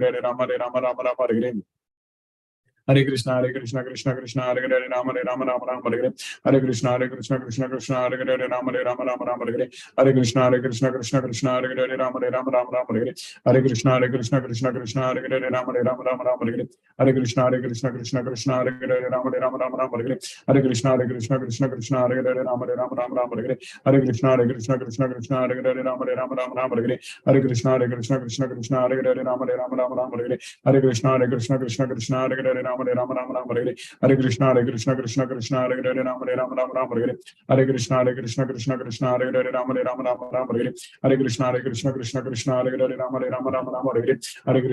Speaker 1: Hare Hare Hare Krishna Krishna Krishna Hare Hare Rama Rama Hare Hare Hare Krishna Krishna Krishna Hare Hare Rama Rama Hare Hare Hare Krishna Krishna Krishna Hare Hare Rama Rama Hare Hare Hare Krishna Krishna Krishna Hare Hare Rama Rama Hare Hare Hare Krishna Krishna Krishna Hare Hare Rama Rama Hare Hare Hare Krishna Krishna Krishna Hare Hare Rama Rama Hare Hare Hare Krishna Krishna Krishna Hare Hare Rama Rama Hare Hare Hare Krishna Krishna Krishna Hare Hare Rama Rama Hare Hare Hare Krishna Krishna Krishna Hare Hare Rama Rama Hare Hare Hare Krishna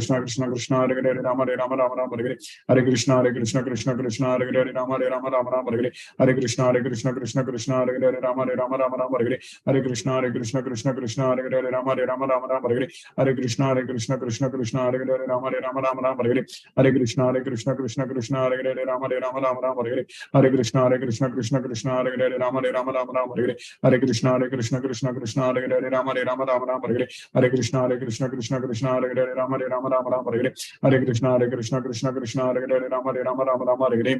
Speaker 1: Krishna Krishna Hare Hare Rama Rama Hare Hare Hare Krishna Krishna Krishna Hare Hare Rama Rama Hare Hare Hare Krishna Krishna Krishna Hare Hare Rama Rama Hare Hare Hare Krishna Krishna Krishna Hare Hare Rama Rama Hare Hare Hare Krishna Krishna Krishna Hare Hare Rama Rama Hare Hare Hare Krishna Krishna Krishna Hare Hare Rama Rama Hare Hare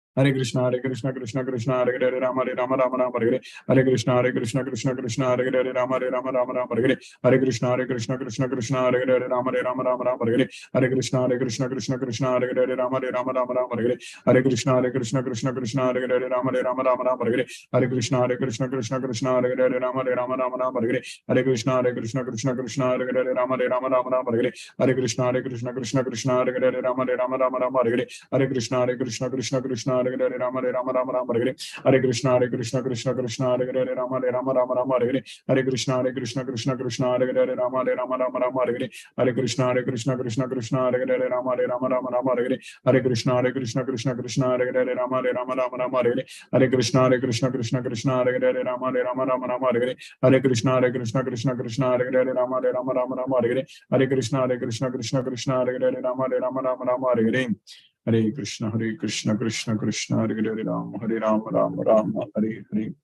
Speaker 1: Hare Krishna Krishna Krishna Hare Hare Rama Rama Hare Hare Hare Krishna Krishna Krishna Hare Hare Rama Rama Hare Hare Hare Krishna Krishna Krishna Hare Hare Rama Rama Hare Hare Hare Krishna Krishna Krishna Hare Hare Rama Rama Hare Hare Hare Krishna Krishna Krishna Hare Hare Rama Rama Hare Hare Hare Krishna Krishna Krishna Hare Hare Rama Rama Hare Hare Hare Krishna Krishna Krishna Hare Hare Rama Rama Hare Hare Hare Krishna Krishna Krishna Hare Hare Rama Rama Hare Hare Hare Krishna Krishna Krishna Hare Hare Rama Rama Hare Hare Hare Krishna Krishna Krishna Hare Hare Rama Rama Hare Hare Hare Krishna Krishna Krishna Hare Hare Rama Rama Hare Hare Hare Krishna Krishna Krishna Hare Hare Rama Rama Hare Hare Hare Krishna Krishna Krishna Hare Hare Rama Rama Hare Hare Hare Krishna Krishna Krishna Hare Hare Rama Rama Hare Hare Hare Krishna Krishna Krishna Hare Hare Ram Hare Hare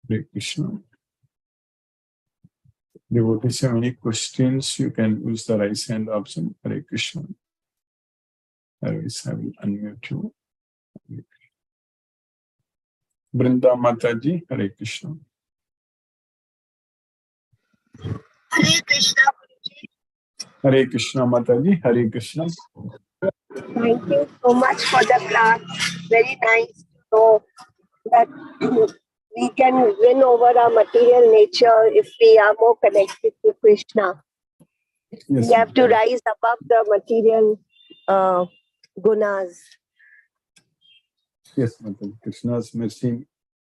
Speaker 1: Hare Krishna. Devotees have any questions, you can use the raise hand option. Hare Krishna. Otherwise, I will unmute you. Brinda Mataji, Hare Krishna.
Speaker 2: Hare Krishna, Guruji.
Speaker 1: Hare Krishna Mataji, Hare Krishna.
Speaker 2: Thank you so much for the class. Very nice to know that we can win over our material nature if we are more connected to Krishna.
Speaker 1: Yes,
Speaker 2: We have to rise above the material gunas.
Speaker 1: yes, Mataji. Krishna's mercy,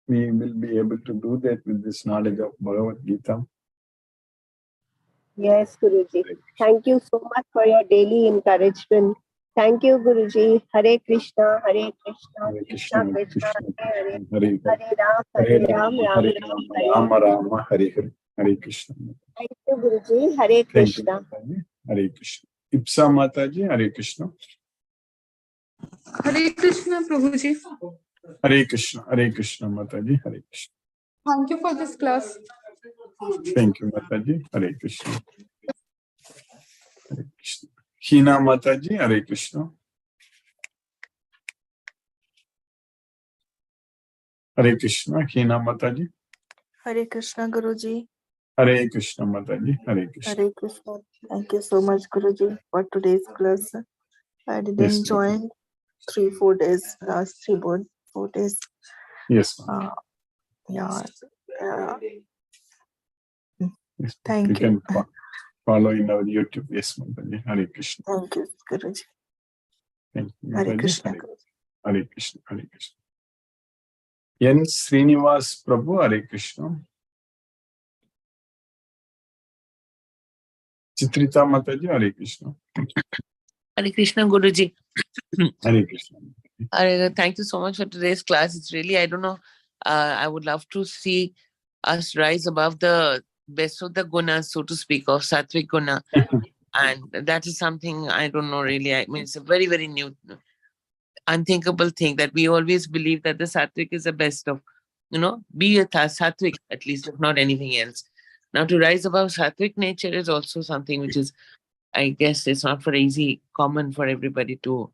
Speaker 1: we will be able to do that with this knowledge of Bhagavad Gita.
Speaker 2: Yes, Guruji. Thank you so much for your daily encouragement. Thank you, Guruji. Hare Krishna, Hare Krishna,
Speaker 1: Hare
Speaker 2: Krishna
Speaker 1: Krishna,
Speaker 2: Krishna,
Speaker 1: Krishna
Speaker 2: Hare
Speaker 1: Krishna, Hare
Speaker 2: Hare,
Speaker 1: Hare,
Speaker 2: Hare Ram, Ram
Speaker 1: Hare
Speaker 2: Ram,
Speaker 1: Rama,
Speaker 2: Hare
Speaker 1: Rama
Speaker 2: Hare.
Speaker 1: Rama, Hare Hare, Hare Krishna.
Speaker 2: Thank you, Guruji. Hare
Speaker 1: Thank you,
Speaker 2: Krishna.
Speaker 1: Mataji. Hare Krishna. Ipsa Mataji, Hare Krishna.
Speaker 3: Hare Krishna, Prabhuji.
Speaker 1: Hare Krishna, Hare Krishna, Mataji, Hare Krishna.
Speaker 3: Thank you for this class.
Speaker 1: Thank you, Mataji, Hare Krishna. Hare Krishna. Hina Mataji, Hare Krishna. Hare Krishna, Hina Mataji.
Speaker 4: Hare Krishna, Guruji.
Speaker 1: Hare Krishna, Mataji, Hare Krishna.
Speaker 4: Hare Krishna. Thank you so much, Guruji, for today's class. I didn't
Speaker 1: Yes,
Speaker 4: join 3-4 days, last 4 days.
Speaker 1: Yes,
Speaker 4: Yeah.
Speaker 1: yes.
Speaker 4: Thank
Speaker 1: You
Speaker 4: you.
Speaker 1: can follow in our YouTube. Yes, Mataji, Hare Krishna.
Speaker 4: Thank you, Guruji.
Speaker 1: Thank you,
Speaker 4: Hare
Speaker 1: Mataji,
Speaker 4: Krishna,
Speaker 1: Hare
Speaker 4: Guruji.
Speaker 1: Hare Krishna, Hare Krishna. N. Srinivas Prabhu, Hare Krishna. Chitrita Mataji, Hare Krishna.
Speaker 5: Hare Krishna, Guruji.
Speaker 1: Hare Krishna.
Speaker 5: Thank you so much for today's class. It's really, I don't know, I would love to see us rise above the best of the gunas, so to speak, of Sattvic Guna. And that is something I don't know really. I mean, it's a very, very new, unthinkable thing that we always believe that the Sattvic is the best of, be a Sattvic at least, if not anything else. Now, to rise above Sattvic nature is also something which is, I guess, it's not for easy, common for everybody to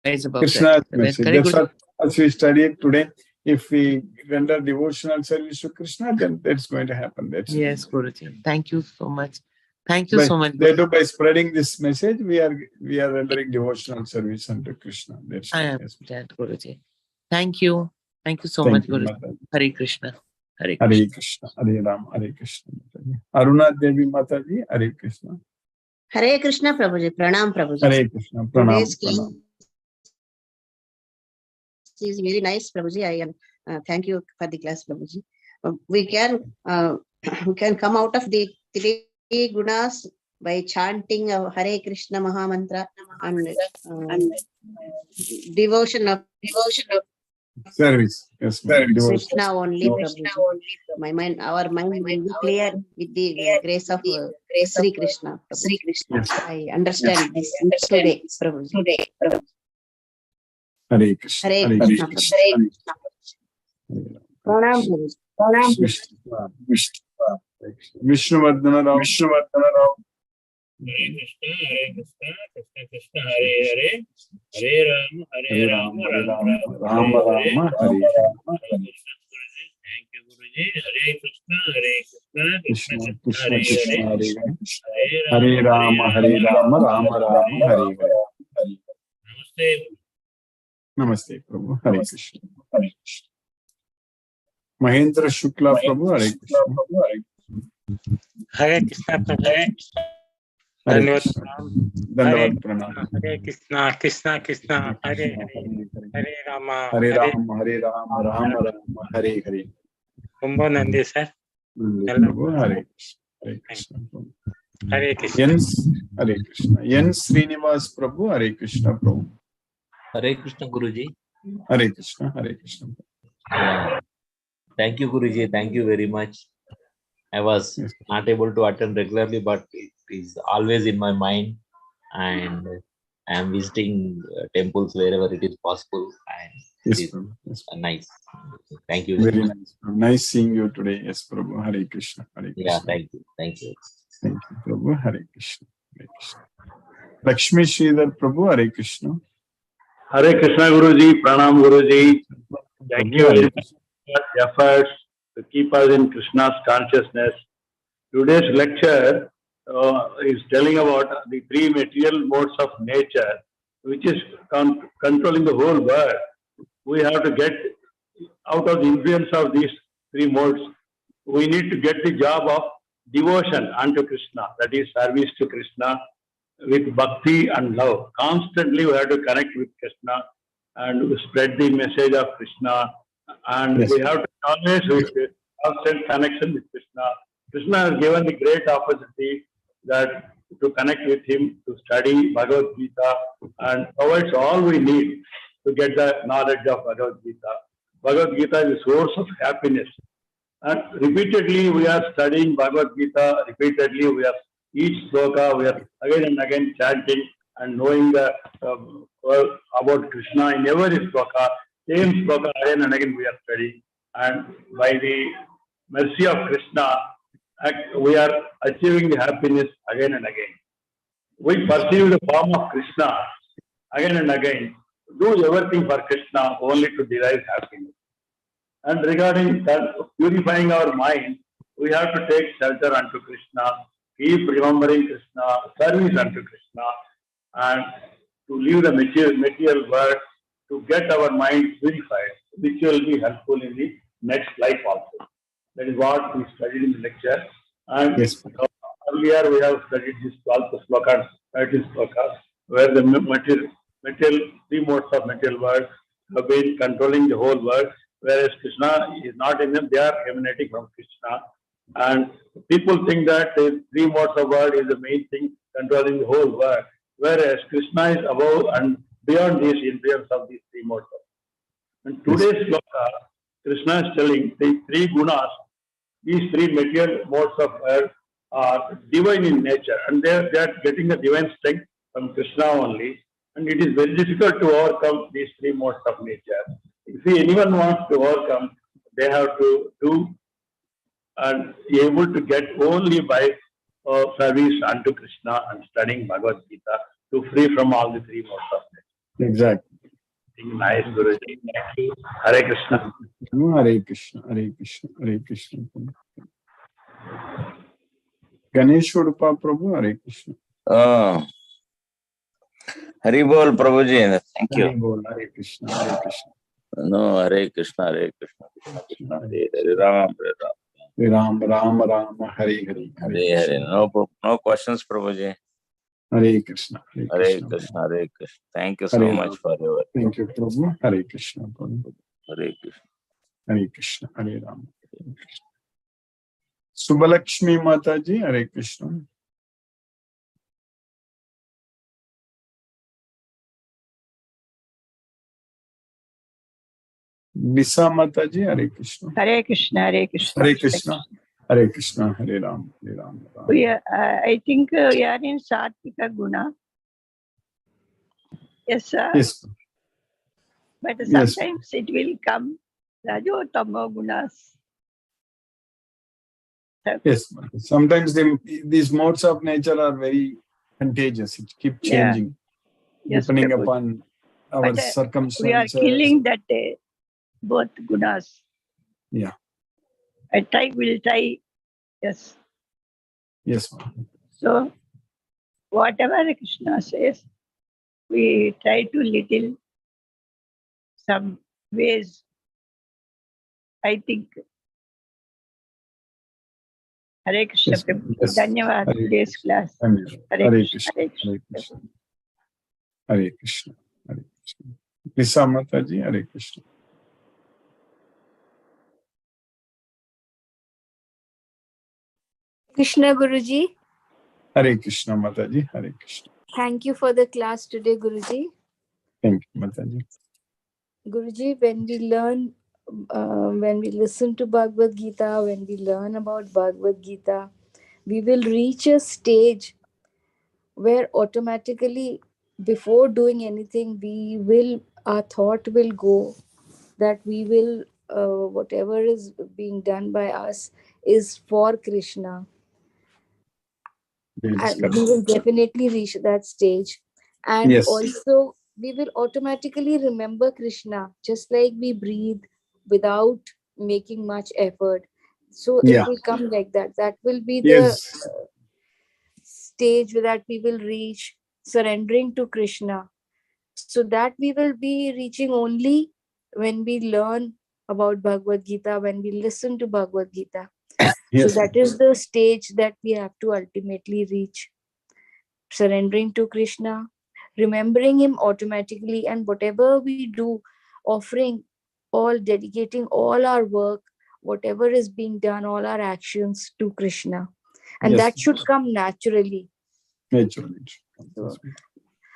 Speaker 5: rise above
Speaker 1: Krishna's
Speaker 5: that.
Speaker 1: message. That's what, as we studied today, if we render devotional service to Krishna, then that's going to happen. That's
Speaker 5: yes, Guruji. Thank you so much. Thank you
Speaker 1: by,
Speaker 5: so much.
Speaker 1: by spreading this message, we are rendering devotional service unto Krishna. That's
Speaker 5: I understand, Guruji. Thank you. Thank you so much, Guruji. Hare Krishna. Hare Krishna.
Speaker 1: Hare Krishna. Hare Ram. Hare Krishna. Aruna Devi Mataji. Hare Krishna.
Speaker 6: Hare Krishna, Prabhuji. Pranam, Prabhuji.
Speaker 1: Hare Krishna. Pranam.
Speaker 6: Today's class is very nice, Prabhuji. I thank you for the class, Prabhuji. We can come out of the three gunas by chanting Hare Krishna Mahamantra and devotion of
Speaker 1: service. Yes,
Speaker 6: Krishna only, Prabhuji. Our mind will be clear with the grace of Sri Krishna.
Speaker 1: Yes.
Speaker 6: I understand this today, Prabhuji.
Speaker 1: Hare Krishna.
Speaker 6: Hare Krishna. Pranam, Prabhuji. Pranam.
Speaker 1: Vishnuvardhana Rao.
Speaker 7: Hare Krishna, Krishna Krishna, Hare Hare, Hare Rama, Hare Rama,
Speaker 1: Rama Rama, Hare Rama.
Speaker 7: Thank you, Guruji. Hare Krishna, Krishna
Speaker 1: Krishna
Speaker 7: Krishna,
Speaker 1: Krishna
Speaker 7: Hare
Speaker 1: Krishna
Speaker 7: Hare,
Speaker 1: Hare Hare Rama, Hare Rama, Rama Rama, Hare Hare.
Speaker 7: Namaste.
Speaker 1: Namaste, Prabhu. Hare Krishna. Mahendra Shukla Prabhu, Hare Krishna.
Speaker 8: Hare Krishna, Prabhu.
Speaker 1: Hare Krishna. Dandavad Pranam.
Speaker 8: Hare Krishna, Krishna Krishna, Hare Hare, Hare Rama,
Speaker 1: Hare Rama, Hare Rama, Rama Rama, Hare Hare.
Speaker 8: Kumbo Nandi, sir.
Speaker 1: Prabhu, Hare Krishna. Hare Krishna.
Speaker 8: Hare Krishna.
Speaker 1: Hare Krishna. N. Srinivas Prabhu, Hare Krishna Prabhu.
Speaker 9: Hare Krishna, Guruji.
Speaker 1: Hare Krishna. Hare Krishna.
Speaker 9: Thank you, Guruji. Thank you very much. I was not able to attend regularly, but it is always in my mind, and I am visiting temples wherever it is possible, and
Speaker 1: Yes,
Speaker 9: it is
Speaker 1: Prabhu. Yes,
Speaker 9: nice. Thank you.
Speaker 1: very nice. Nice seeing you today. Yes, Prabhu. Hare Krishna. Hare Krishna.
Speaker 9: Yeah, thank you. Thank you.
Speaker 1: Thank you, Prabhu. Hare Krishna. Hare Krishna. Lakshmi Sridhar Prabhu, Hare Krishna.
Speaker 10: Hare Krishna, Guruji. Pranam, Guruji. Thank you very much for your efforts to keep us in Krishna's consciousness. Today's lecture is telling about the three material modes of nature, which is controlling the whole world. We have to get out of the influence of these three modes, we need to get the job of devotion unto Krishna, that is service to Krishna with bhakti and love. Constantly we have to connect with Krishna and spread the message of Krishna, and
Speaker 1: Yes.
Speaker 10: we have to always with constant connection with Krishna. Krishna has given the great opportunity that to connect with him, to study Bhagavad Gita, and provides all we need to get the knowledge of Bhagavad Gita. Bhagavad Gita is a source of happiness. And repeatedly we are studying Bhagavad Gita, repeatedly we are each sloka, we are again and again chanting and knowing the about Krishna in every sloka, same sloka again and again we are studying. And by the mercy of Krishna, we are achieving the happiness again and again. We perceive the form of Krishna again and again, do everything for Krishna only to derive happiness. And regarding purifying our mind, we have to take shelter unto Krishna, keep remembering Krishna, service unto Krishna, and to leave the material world to get our mind purified, which will be helpful in the next life also. That is what we studied in the lecture. And
Speaker 1: Yes.
Speaker 10: earlier we have studied this 12th sloka, 13th sloka, where the material, three modes of material world have been controlling the whole world, whereas Krishna is not in them, they are emanating from Krishna. And people think that the three modes of world is the main thing controlling the whole world, whereas Krishna is above and beyond this influence of these three modes. And today's sloka, Krishna is telling the three gunas, these three material modes of world are divine in nature, and they are getting the divine strength from Krishna only. And it is very difficult to overcome these three modes of nature. If anyone wants to overcome, they have to do and be able to get only by service unto Krishna and studying Bhagavad Gita to free from all the three modes of nature.
Speaker 1: Exactly.
Speaker 10: Nice, Guruji. Thank you. Hare Krishna.
Speaker 1: Hare Krishna, Hare Krishna, Hare Krishna. Ganesh Udupa Prabhu, Hare Krishna.
Speaker 11: Hari Bol, Prabhuji. Thank you.
Speaker 1: Hare Bol, Hare Krishna, Hare Krishna.
Speaker 11: No, Hare Krishna, Hare Krishna, Krishna Krishna, Hare Ram, Hare Ram.
Speaker 1: Ram, Ram, Ram, Hare Hare,
Speaker 11: Hare Hare. No questions, Prabhuji.
Speaker 1: Hare Krishna, Hare
Speaker 11: Hare
Speaker 1: Krishna.
Speaker 11: Krishna, Hare Krishna. Thank you so
Speaker 1: Hare
Speaker 11: much for your
Speaker 1: Thank you, Prabhu. Hare Krishna, Prabhu.
Speaker 11: Hare Krishna.
Speaker 1: Hare Krishna, Hare Ram. Subhalakshmi Mataji, Hare Krishna. Bisa Mataji, Hare Krishna.
Speaker 12: Hare Krishna, Hare Krishna.
Speaker 1: Hare Krishna, Hare Krishna, Hare Ram, Hare Ram.
Speaker 12: I think we are in Satvika Guna. Yes, sir.
Speaker 1: Yes.
Speaker 12: But
Speaker 1: Yes.
Speaker 12: sometimes it will come Rajo Tamo Gunas.
Speaker 1: Yes. Sometimes these modes of nature are very contagious. It keeps
Speaker 12: Yeah.
Speaker 1: changing
Speaker 12: Yes,
Speaker 1: depending
Speaker 12: Prabhu.
Speaker 1: upon our
Speaker 12: But,
Speaker 1: circumstances.
Speaker 12: we are killing that both Gunas.
Speaker 1: Yeah.
Speaker 12: We'll try. Yes.
Speaker 1: Yes, ma'am.
Speaker 12: So, whatever Krishna says, we try to little some ways. I think. Hare Krishna.
Speaker 1: Yes,
Speaker 12: Prabhu.
Speaker 1: yes.
Speaker 12: Dhanyavad.
Speaker 1: Hare
Speaker 12: Today's class.
Speaker 1: Hare
Speaker 12: Hare
Speaker 1: Hare
Speaker 12: Krishna.
Speaker 1: Krishna,
Speaker 12: Hare
Speaker 1: Hare
Speaker 12: Krishna.
Speaker 1: Krishna, Hare Krishna, Hare Krishna. Bisa Mataji, Hare Krishna.
Speaker 13: Krishna Guruji,
Speaker 1: Hare Krishna, Mataji, Hare Krishna.
Speaker 13: thank you for the class today, Guruji.
Speaker 1: Thank you, Mataji.
Speaker 13: Guruji, when we listen to Bhagavad Gita, when we learn about Bhagavad Gita, we will reach a stage where automatically, before doing anything, our thought will go that we will, whatever is being done by us is for Krishna.
Speaker 1: Yes,
Speaker 13: And we will definitely reach that stage. And
Speaker 1: Yes.
Speaker 13: also, we will automatically remember Krishna, just like we breathe without making much effort. So
Speaker 1: Yeah.
Speaker 13: it will come like that. That will be the
Speaker 1: Yes.
Speaker 13: stage that we will reach, surrendering to Krishna. So that we will be reaching only when we learn about Bhagavad Gita, when we listen to Bhagavad Gita.
Speaker 1: Yes,
Speaker 13: So that is the stage that we have to ultimately reach. Surrendering to Krishna, remembering him automatically, and whatever we do, offering all, dedicating all our work, whatever is being done, all our actions to Krishna. And
Speaker 1: yes,
Speaker 13: that should come naturally.
Speaker 1: naturally.
Speaker 13: So,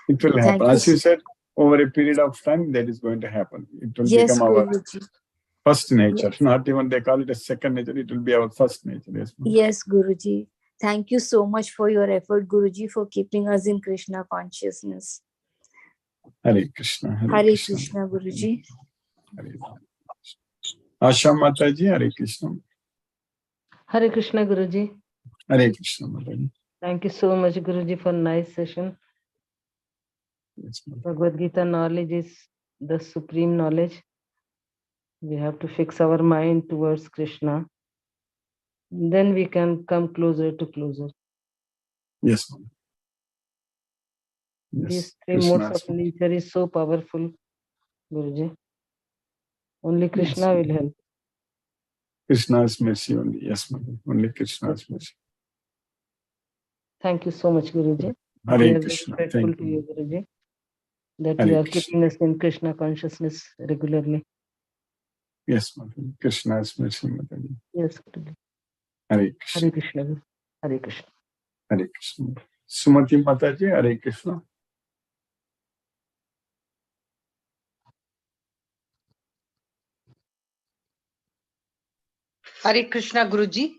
Speaker 1: It will
Speaker 13: thank
Speaker 1: happen.
Speaker 13: you.
Speaker 1: As you said, over a period of time, that is going to happen. It will
Speaker 13: Yes,
Speaker 1: become our
Speaker 13: Guruji.
Speaker 1: first nature.
Speaker 13: Yes.
Speaker 1: Not even they call it a second nature. It will be our first nature. Yes, ma'am.
Speaker 13: Yes, Guruji. Thank you so much for your effort, Guruji, for keeping us in Krishna consciousness.
Speaker 1: Hare Krishna.
Speaker 13: Hare Krishna, Guruji.
Speaker 1: Hare Rama. Asha Mataji, Hare Krishna.
Speaker 14: Hare Krishna, Guruji.
Speaker 1: Hare Krishna Mataji.
Speaker 14: Thank you so much, Guruji, for nice session.
Speaker 1: Yes, ma'am.
Speaker 14: Bhagavad Gita knowledge is the supreme knowledge. We have to fix our mind towards Krishna. Then we can come closer to closer.
Speaker 1: Yes, ma'am. Yes.
Speaker 14: These three
Speaker 1: Krishna
Speaker 14: modes of nature is so powerful, Guruji. Only Krishna
Speaker 1: Yes.
Speaker 14: will help.
Speaker 1: Krishna's mercy only. Yes, ma'am. Only Krishna's mercy.
Speaker 14: Thank you so much, Guruji.
Speaker 1: Hare
Speaker 14: We are
Speaker 1: Krishna.
Speaker 14: very grateful
Speaker 1: Thank
Speaker 14: to
Speaker 1: you.
Speaker 14: you, Guruji, that
Speaker 1: Hare
Speaker 14: you are
Speaker 1: Krishna.
Speaker 14: keeping us in Krishna consciousness regularly.
Speaker 1: Yes, ma'am. Krishna's mercy, Mataji.
Speaker 14: Yes, Guruji.
Speaker 1: Hare Krishna.
Speaker 14: Hare Krishna. Hare Krishna.
Speaker 1: Hare Krishna. Sumati Mataji, Hare Krishna.
Speaker 15: Hare Krishna, Guruji.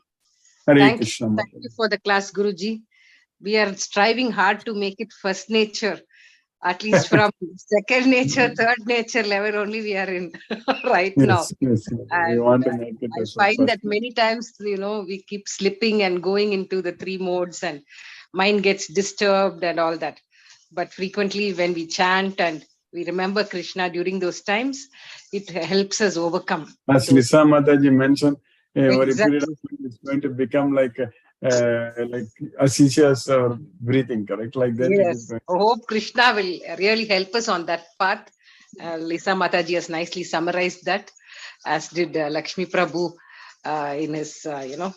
Speaker 1: Hare Krishna.
Speaker 15: Thank you for the class, Guruji. We are striving hard to make it first nature. At least from second nature, third nature level only we are in right now.
Speaker 1: Yes. We
Speaker 15: And
Speaker 1: want to make it
Speaker 15: I
Speaker 1: as a
Speaker 15: find
Speaker 1: first.
Speaker 15: that many times, we keep slipping and going into the three modes and mind gets disturbed and all that. But frequently when we chant and we remember Krishna during those times, it helps us overcome.
Speaker 1: As Lisa Mataji mentioned, over a period of
Speaker 15: Exactly.
Speaker 1: time, it's going to become like as easy as breathing, correct? Like that, it is
Speaker 15: Yes,
Speaker 1: going.
Speaker 15: I hope Krishna will really help us on that path. Lisa Mataji has nicely summarized that, as did Lakshmi Prabhu in his, in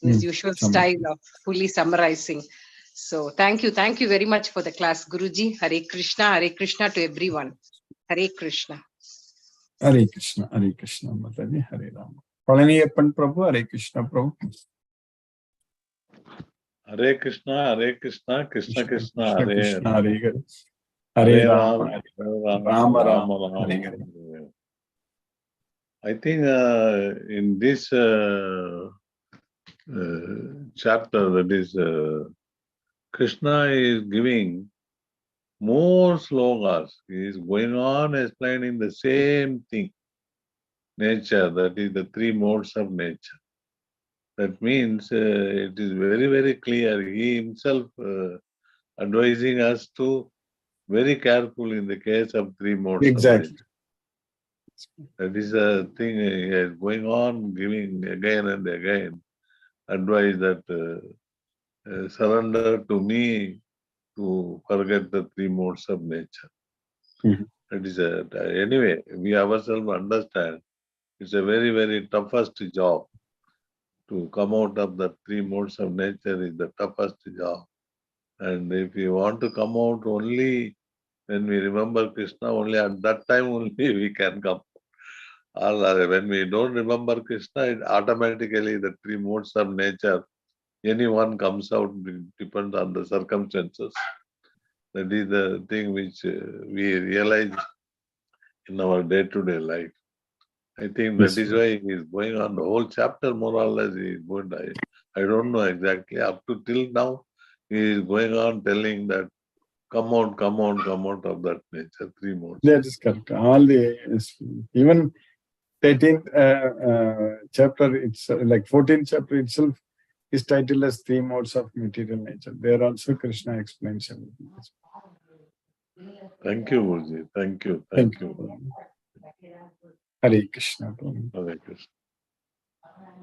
Speaker 15: his usual style of fully summarizing. So thank you very much for the class, Guruji. Hare Krishna to everyone. Hare Krishna.
Speaker 1: Hare Krishna, Mataji, Hare Rama. Palaniappan Prabhu, Hare Krishna Prabhu.
Speaker 10: Hare Krishna, Krishna Krishna, Hare
Speaker 1: Krishna,
Speaker 10: Hare.
Speaker 1: Hare
Speaker 10: Hare
Speaker 1: Rama,
Speaker 10: Rama,
Speaker 1: Rama, Hare Hare.
Speaker 10: I think in this chapter, that is, Krishna is giving more slogas. He is going on explaining the same thing. Nature, that is the three modes of nature. That means it is very, very clear. He himself advising us to very careful in the case of three modes of nature. That is a thing he is going on giving again and again advice that surrender to me to forget the three modes of nature. That is anyway, we ourselves understand it's a very, very toughest job. To come out of the three modes of nature is the toughest job. And if you want to come out only when we remember Krishna, only at that time only we can come. Or when we don't remember Krishna, it automatically the three modes of nature, anyone comes out, depends on the circumstances. That is the thing which we realize in our day-to-day life. I think that is why he is going on the whole chapter, more or less, he is going. I don't know exactly. Up to till now, he is going on telling that come out of that nature, three modes.
Speaker 1: That is correct. All the even 13th chapter, it's like 14th chapter itself is titled as three modes of material nature. There also Krishna explains everything.
Speaker 10: Thank you, Guruji. Thank you.
Speaker 1: Hare Krishna Prabhu.
Speaker 10: Hare Krishna.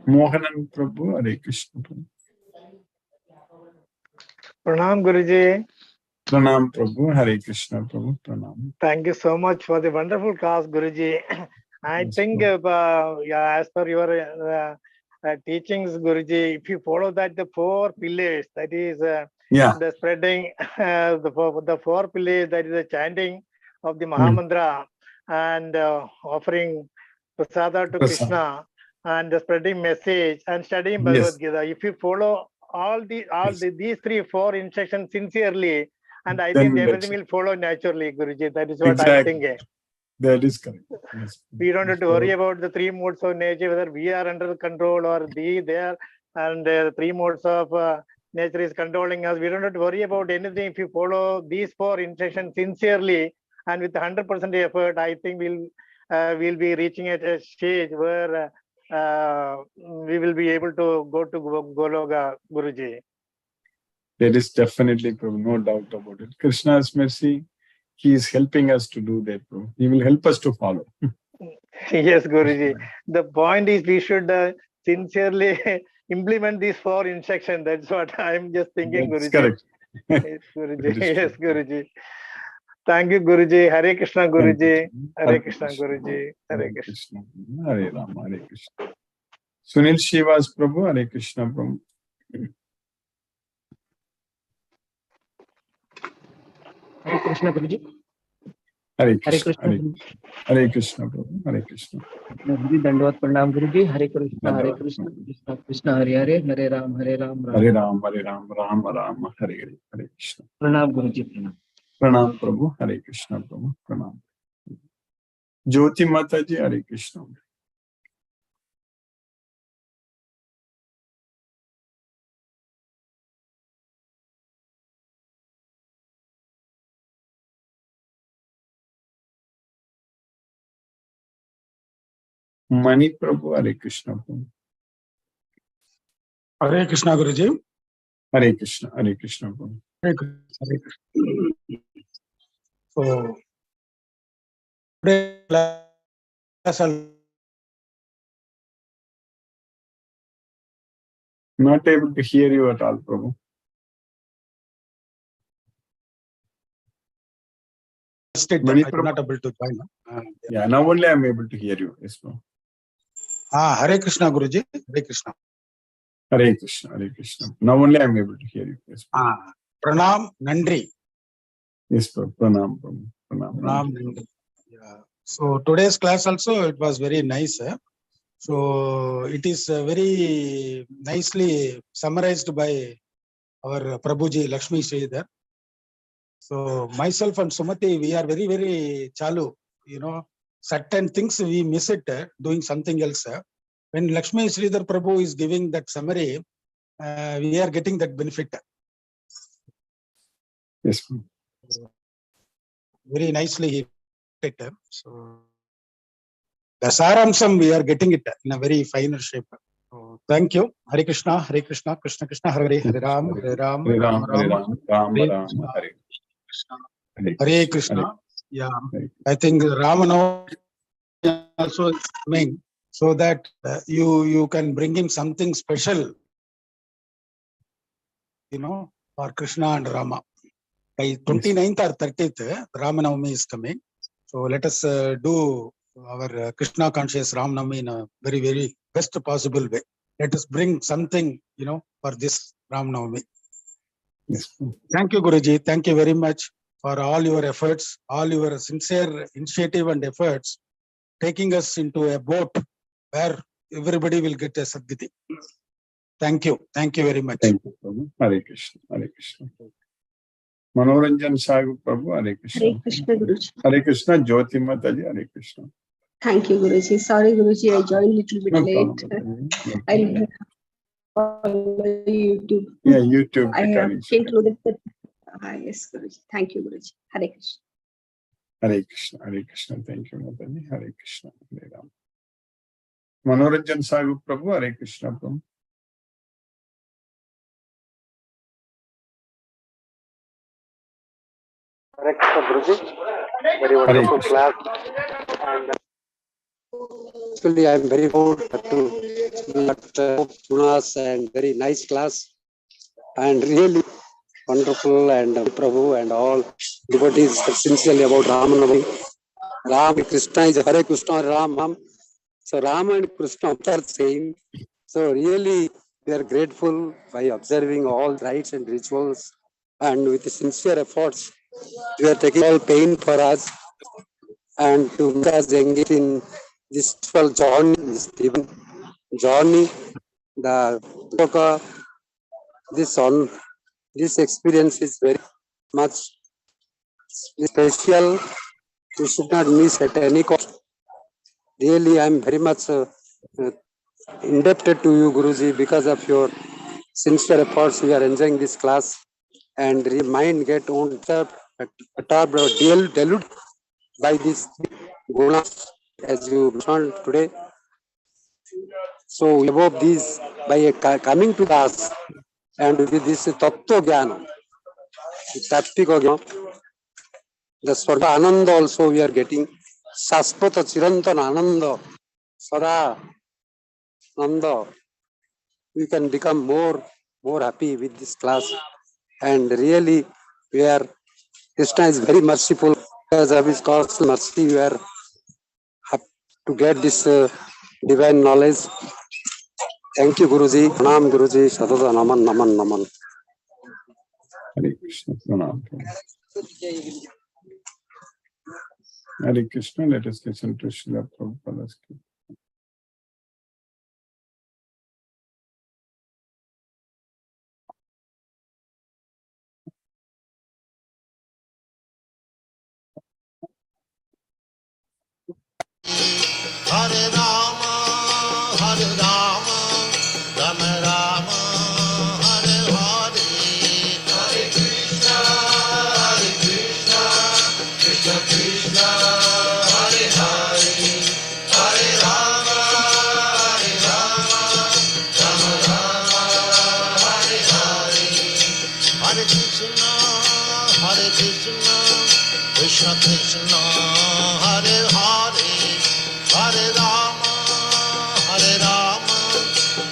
Speaker 1: Mohanan Prabhu, Hare Krishna Prabhu.
Speaker 16: Pranam Guruji.
Speaker 1: Pranam Prabhu, Hare Krishna Prabhu, Pranam.
Speaker 16: Thank you so much for the wonderful class, Guruji. I
Speaker 1: Yes,
Speaker 16: think, yeah, as per your teachings, Guruji, if you follow that, the 4 pillars, that is
Speaker 1: Yeah.
Speaker 16: the spreading, the 4 pillars, that is the chanting of the Mahamantra and offering prasada to
Speaker 1: Prasad.
Speaker 16: Krishna and the spreading message and studying
Speaker 1: Yes.
Speaker 16: Bhagavad Gita. If you follow these 3-4 instructions sincerely, and I
Speaker 1: Then
Speaker 16: think
Speaker 1: that's
Speaker 16: everything will follow naturally, Guruji. That is what
Speaker 1: exactly.
Speaker 16: I'm thinking.
Speaker 1: That is correct. Yes.
Speaker 16: We don't have to worry about the 3 modes of nature, whether we are under control or they are, and the 3 modes of nature is controlling us. We don't have to worry about anything. If you follow these 4 instructions sincerely and with 100% effort, I think we'll be reaching at a stage where we will be able to go to Goloka, Guruji.
Speaker 1: That is definitely, Prabhu, no doubt about it. Krishna's mercy, he is helping us to do that, Prabhu. He will help us to follow.
Speaker 16: Yes, Guruji. The point is we should sincerely implement these 4 instructions. That's what I'm just thinking,
Speaker 1: That's
Speaker 16: Guruji.
Speaker 1: correct.
Speaker 16: Yes, Guruji.
Speaker 1: That is
Speaker 16: Yes,
Speaker 1: true.
Speaker 16: Guruji. Thank you, Guruji. Hare Krishna,
Speaker 1: Thank
Speaker 16: Guruji.
Speaker 1: you.
Speaker 16: Hare Krishna, Guruji. Hare Krishna.
Speaker 1: Hare Rama, Hare Krishna. Sunil Shivas Prabhu, Hare Krishna Prabhu.
Speaker 17: Hare Krishna, Guruji.
Speaker 1: Hare Krishna.
Speaker 17: Krishna,
Speaker 1: Hare,
Speaker 17: Guruji.
Speaker 1: Hare Krishna Prabhu. Hare Krishna.
Speaker 17: Guruji, Dandavat Pranam, Guruji. Hare Krishna, Hare
Speaker 1: Dandavat
Speaker 17: Krishna,
Speaker 1: Pranam.
Speaker 17: Krishna Krishna, Hare Hare, Hare Ram, Hare Ram, Ram.
Speaker 1: Hare Ram, Hare Ram, Rama Rama, Hare Hare, Hare Krishna.
Speaker 17: Pranam, Guruji, Pranam.
Speaker 1: Pranam Prabhu, Hare Krishna Prabhu, Pranam. Jyoti Mataji, Hare Krishna. Mani Prabhu, Hare Krishna Prabhu.
Speaker 18: Hare Krishna, Guruji.
Speaker 1: Hare Krishna Prabhu.
Speaker 18: Hare Krishna, Hare Krishna. So, today class I'll
Speaker 1: Not able to hear you at all, Prabhu.
Speaker 18: state
Speaker 1: Mani
Speaker 18: I'm
Speaker 1: Prabhu.
Speaker 18: not able to join.
Speaker 1: Yeah, now only I am able to hear you. Yes, Prabhu.
Speaker 18: Hare Krishna, Guruji. Hare Krishna.
Speaker 1: Hare Krishna, Hare Krishna. Now only I am able to hear you. Yes, Prabhu.
Speaker 18: Pranam, Nandri.
Speaker 1: Yes, Prabhu. Pranam, Prabhu. Pranam.
Speaker 18: Pranam, Nandri. Yeah. So, today's class also, it was very nice. So, it is very nicely summarized by our Prabhuji Lakshmi Sridhar. So, myself and Sumati, we are very, very chalu. You know, certain things we miss it doing something else. When Lakshmi Sridhar Prabhu is giving that summary, we are getting that benefit.
Speaker 1: Yes.
Speaker 18: Very nicely he did it. So the Saramsam, we are getting it in a very finer shape. So, thank you. Hare Krishna, Hare Krishna, Krishna Krishna, Hare Hare, Hare Ram, Hare Ram,
Speaker 1: Hare Ram,
Speaker 18: Ram
Speaker 1: Hare
Speaker 18: Ram,
Speaker 1: Ram, Rama
Speaker 18: Hare
Speaker 1: Rama,
Speaker 18: Krishna,
Speaker 1: Hare
Speaker 18: Hare
Speaker 1: Hare
Speaker 18: Krishna. Yeah,
Speaker 1: Hare
Speaker 18: I think Ramana also is coming so that you can bring in something special, you know, for Krishna and Rama. By 29th or 30th, Ramanavami is coming. So let us do our Krishna conscious Ramanavami in a very, very best possible way. Let us bring something, you know, for this Ramanavami.
Speaker 1: Yes.
Speaker 18: Thank you, Guruji. Thank you very much for all your efforts, all your sincere initiative and efforts, taking us into a boat where everybody will get a Sadgiti. Thank you. Thank you very much.
Speaker 1: Thank you, Prabhu. Hare Krishna, Hare Krishna. Manoranjan Sagu Prabhu, Hare Krishna.
Speaker 19: Hare Krishna, Guruji.
Speaker 1: Hare Krishna, Jyoti Mataji, Hare Krishna.
Speaker 19: Thank you, Guruji. Sorry, Guruji, I joined a little bit
Speaker 1: No
Speaker 19: late.
Speaker 1: problem. No
Speaker 19: I
Speaker 1: problem.
Speaker 19: follow YouTube.
Speaker 1: Yeah, YouTube.
Speaker 19: I
Speaker 1: Guitar
Speaker 19: came to know that. Yes, Guruji. Thank you, Guruji. Hare Krishna.
Speaker 1: Hare Krishna, Hare Krishna. Thank you, Mataji. Hare Krishna, Hare Ram. Manoranjan Sagu Prabhu, Hare Krishna Prabhu.
Speaker 20: Hare Krishna, Guruji. Very wonderful class. And actually, I am very proud to Gunas and very nice class. And really wonderful, and Prabhu and all devotees sincerely about Ramanavami. Ram Krishna is Hare Krishna, Ram. So Ram and Krishna are same. So really, we are grateful by observing all rites and rituals, and with sincere efforts, we are taking all pain for us and to make us engage in this spiritual journey, this divine journey. The yoga, this experience is very much special. You should not miss at any cost. Really, I am very much indebted to you, Guruji, because of your sincere efforts. We are enjoying this class, and the mind get deluded by this gunas, as you mentioned today. So above these, by coming to us and with this tattva jnana, tattvika jnana, the Swarga Ananda also we are getting, Saspata Chirantan Ananda, Sada Nanda, we can become more happy with this class. And really, we are, Krishna is very merciful. Because of his cause mercy, we are happy to get this divine knowledge. Thank you, Guruji. Pranam, Guruji. Sadada Naman, Naman, Naman.
Speaker 1: Hare Krishna. Pranam. Hare Krishna. Let us listen to Srila Prabhupada's speech.
Speaker 21: Hare Rama, Hare Rama, Rama Rama, Hare Hare, Hare Krishna, Krishna Krishna, Hare Hare, Hare Rama, Rama Rama, Hare Hare, Hare Krishna, Krishna Krishna, Hare Hare. Hare Rama,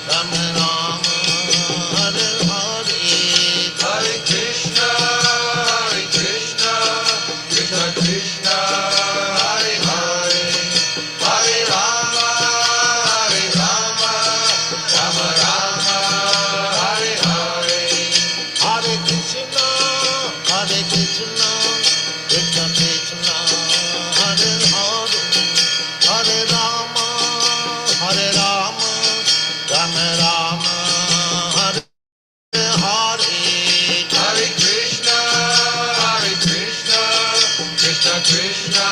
Speaker 21: Rama Rama, Hare Hare, Hare Krishna, Krishna Krishna, Hare Hare, Hare Rama, Rama Rama, Hare Hare, Hare Krishna, Krishna Krishna, Hare Hare. Hare Rama, Rama Rama, Hare Hare, Hare Krishna, Krishna Krishna,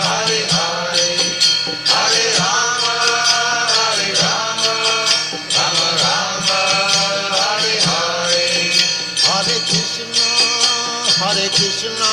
Speaker 21: Hare Hare, Hare Rama, Rama Rama, Hare Hare, Hare Krishna,